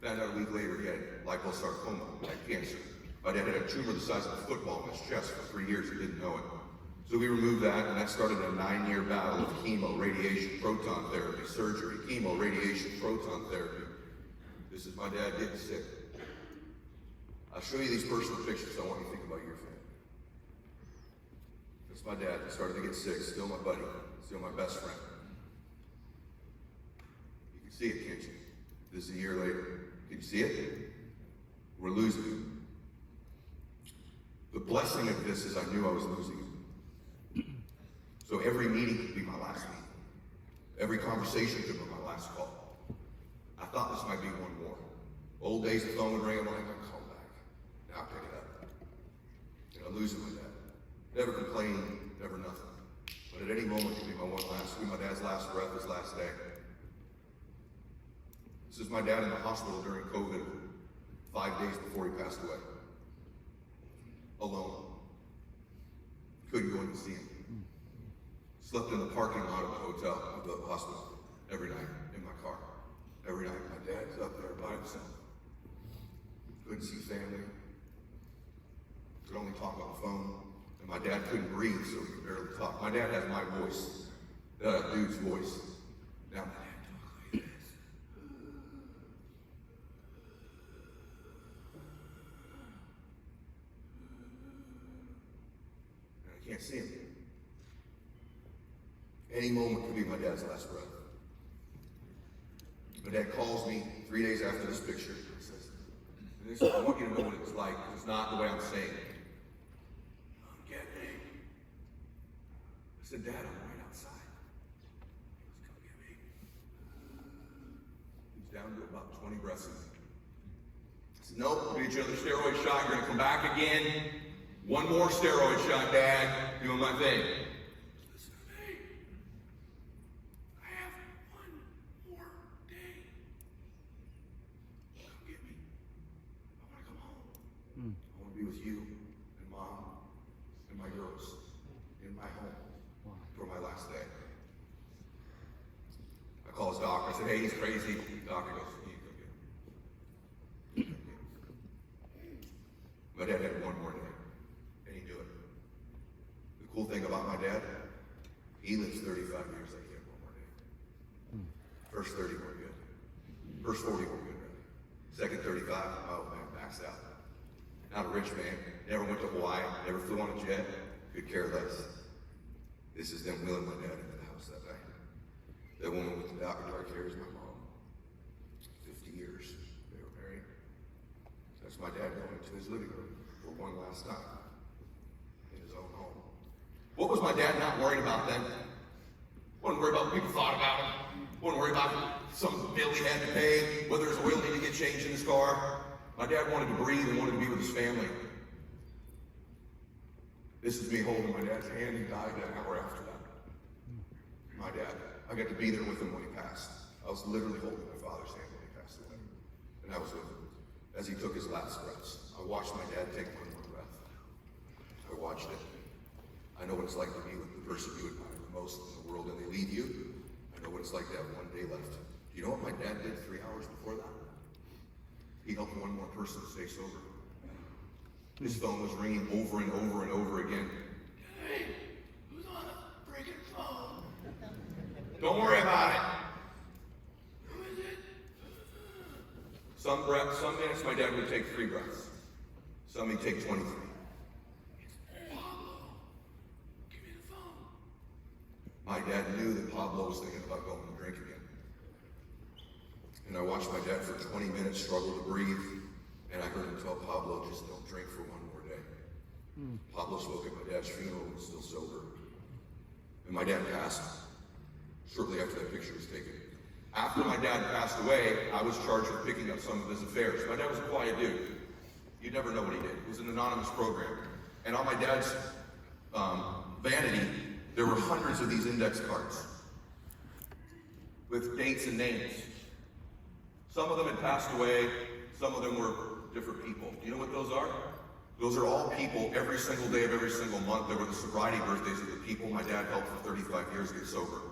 S1: Found out a week later he had liposarcoma, like cancer. My dad had a tumor the size of a football in his chest for 3 years, he didn't know it. So we removed that, and that started a 9-year battle of chemo, radiation, proton therapy, surgery, chemo, radiation, proton therapy. This is my dad getting sick. I'll show you these personal pictures. I want you to think about your family. That's my dad. He started to get sick. Still my buddy. Still my best friend. You can see it, can't you? This is a year later. Can you see it? We're losing him. The blessing of this is I knew I was losing him. So every meeting could be my last meeting. Every conversation could be my last call. I thought this might be one more. Old days, the phone would ring, I'm like, I'll call back. Now I'll pick it up. And I'm losing my dad. Never complaining, never nothing. But at any moment, it could be my dad's last breath, his last day. This is my dad in the hospital during COVID, 5 days before he passed away. Alone. Couldn't go in to see him. Slept in the parking lot of the hotel, of the hospital, every night in my car. Every night, my dad's up there by himself. Couldn't see family. Could only talk on the phone. And my dad couldn't breathe, so he could barely talk. My dad has my voice. That dude's voice. Now my dad talks like this. And I can't see him. Any moment could be my dad's last breath. My dad calls me 3 days after this picture. He says, I want you to know what it was like, because it's not the way I'm saying it. Get me. I said, Dad, I'm right outside. He goes, come get me. He's down to about 20 breaths in. I said, nope, we'll get you another steroid shot. You're going to come back again. One more steroid shot, Dad. Doing my thing. Listen to me. I have one more day. Come get me. I want to come home. I want to be with you and Mom and my girls in my home for my last day. I call his doctor. I said, hey, he's crazy. The doctor goes, you come get him. You come get him. My dad had one more day, and he knew it. The cool thing about my dad, he lives 35 years like he had one more day. First 30 were good. First 40 were good, really. Second 35, oh man, maxed out. Not a rich man, never went to Hawaii, never flew on a jet, could care less. This is them wheeling my dad into the house that day. That woman with the dark hair is my mom. 50 years they were married. That's my dad going to his living room for one last time in his own home. What was my dad not worried about then? Wasn't worried about what people thought about him. Wasn't worried about some bill he had to pay, whether his oil needed to get changed in his car. My dad wanted to breathe and wanted to be with his family. This is me holding my dad's hand. He died an hour after that. My dad. I got to be there with him when he passed. I was literally holding my father's hand when he passed away. And I was with him as he took his last breaths. I watched my dad take one more breath. I watched it. I know what it's like to be with the person you admire the most in the world and they leave you. I know what it's like to have one day left. Do you know what my dad did 3 hours before that? He helped one more person stay sober. His phone was ringing over and over and over again. Hey, who's on a freaking phone? Don't worry about it. Who is it? Some minutes my dad would take 3 breaths. Some he'd take 23. It's Pablo. Give me the phone. My dad knew that Pablo was thinking about going to drink again. And I watched my dad for 20 minutes struggle to breathe. And I heard him tell Pablo, just don't drink for one more day. Pablo spoke at my dad's funeral and was still sober. And my dad passed shortly after that picture was taken. After my dad passed away, I was charged with picking up some of his affairs. My dad was a quiet dude. You'd never know what he did. It was an anonymous program. And on my dad's vanity, there were hundreds of these index cards with dates and names. Some of them had passed away. Some of them were different people. Do you know what those are? Those are all people every single day of every single month. There were the sobriety birthdays of the people my dad helped for 35 years get sober.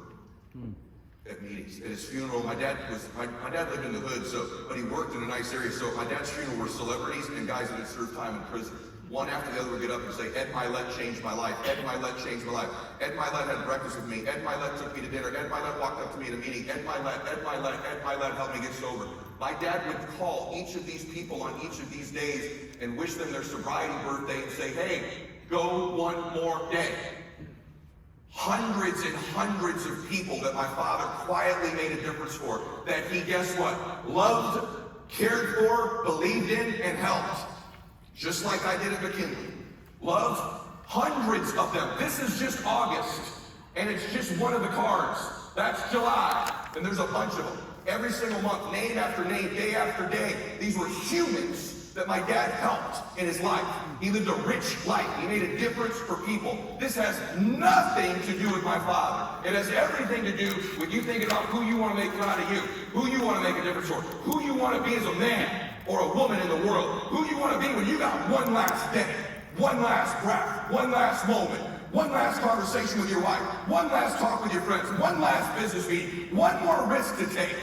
S1: At meetings. At his funeral, my dad lived in the hood, but he worked in a nice area. So my dad's funeral were celebrities and guys that had served time in prison. One after the other would get up and say, Ed Mylett changed my life. Ed Mylett changed my life. Ed Mylett had breakfast with me. Ed Mylett took me to dinner. Ed Mylett walked up to me at a meeting. Ed Mylett helped me get sober. My dad would call each of these people on each of these days and wish them their sobriety birthday and say, hey, go one more day. Hundreds and hundreds of people that my father quietly made a difference for, that he, guess what, loved, cared for, believed in, and helped. Just like I did at McKinley. Loved hundreds of them. This is just August, and it's just one of the cards. That's July, and there's a bunch of them. Every single month, name after name, day after day. These were humans that my dad helped in his life. He lived a rich life. He made a difference for people. This has nothing to do with my father. It has everything to do with you thinking about who you want to make proud of you, who you want to make a difference for, who you want to be as a man or a woman in the world, who you want to be when you got one last day, one last breath, one last moment, one last conversation with your wife, one last talk with your friends, one last business meeting, one more risk to take,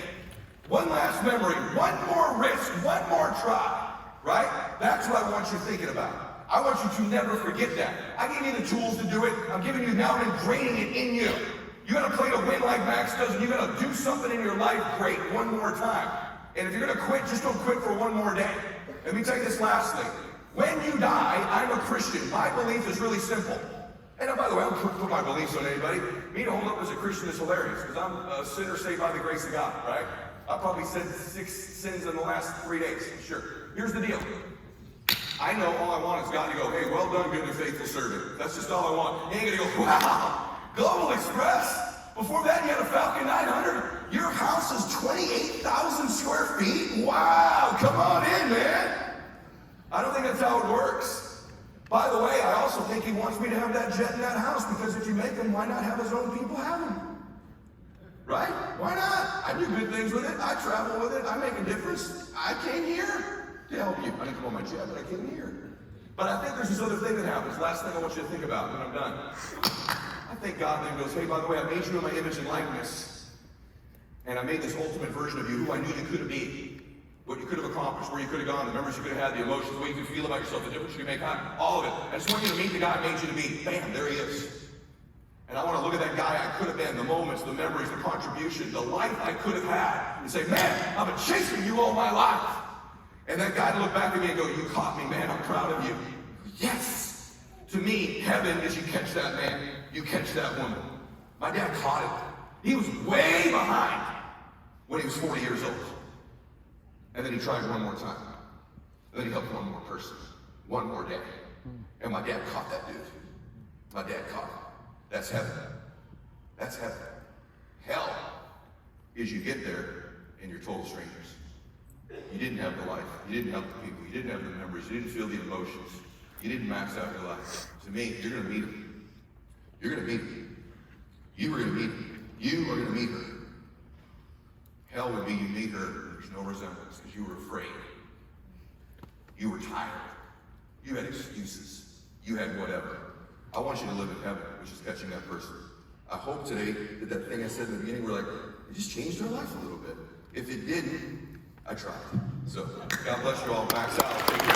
S1: one last memory, one more risk, one more try. Right? That's what I want you thinking about. I want you to never forget that. I gave you the tools to do it. I'm giving you now and ingraining it in you. You gotta play to win like Max does, and you gotta do something in your life great one more time. And if you're gonna quit, just don't quit for one more day. Let me tell you this last thing. When you die, I'm a Christian. My belief is really simple. And by the way, I don't put my beliefs on anybody. Me to hold up as a Christian is hilarious, because I'm a sinner saved by the grace of God, right? I probably said 6 sins in the last 3 days, sure. Here's the deal. I know all I want is God to go, hey, well done, good and faithful servant. That's just all I want. You ain't gonna go, wow, Global Express. Before that, you had a Falcon 900. Your house is 28,000 square feet. Wow, come on in, man. I don't think that's how it works. By the way, I also think he wants me to have that jet in that house, because if you make him, why not have his own people have him? Right? Why not? I do good things with it. I travel with it. I make a difference. I came here to help you. I didn't come on my jet, but I came here. But I think there's this other thing that happens. Last thing I want you to think about when I'm done. I think God then goes, hey, by the way, I made you in my image and likeness. And I made this ultimate version of you, who I knew you could be. What you could have accomplished, where you could have gone, the memories you could have had, the emotions, the way you could feel about yourself, the difference you could make, all of it. I just want you to meet the guy I made you to be. Bam, there he is. And I want to look at that guy I could have been, the moments, the memories, the contribution, the life I could have had, and say, man, I've been chasing you all my life. And that guy to look back at me and go, you caught me, man, I'm proud of you. Yes! To me, heaven is you catch that man. you catch that woman. My dad caught it. He was way behind when he was 40 years old. And then he tried one more time. And then he helped one more person, one more day. And my dad caught that dude. My dad caught him. That's heaven. That's heaven. Hell is you get there and you're total strangers. You didn't have the life. You didn't have the people. You didn't have the memories. You didn't feel the emotions. You didn't max out your life. To me, you're going to meet him. You're going to meet him. You are going to meet him. You are going to meet her. Hell would be you meet her, there's no resemblance because you were afraid. You were tired. You had excuses. You had whatever. I want you to live in heaven, which is catching that person. I hope today that that thing I said in the beginning, we're like, it just changed our life a little bit. If it didn't, I tried. So, God bless you all. Max out. Thank you.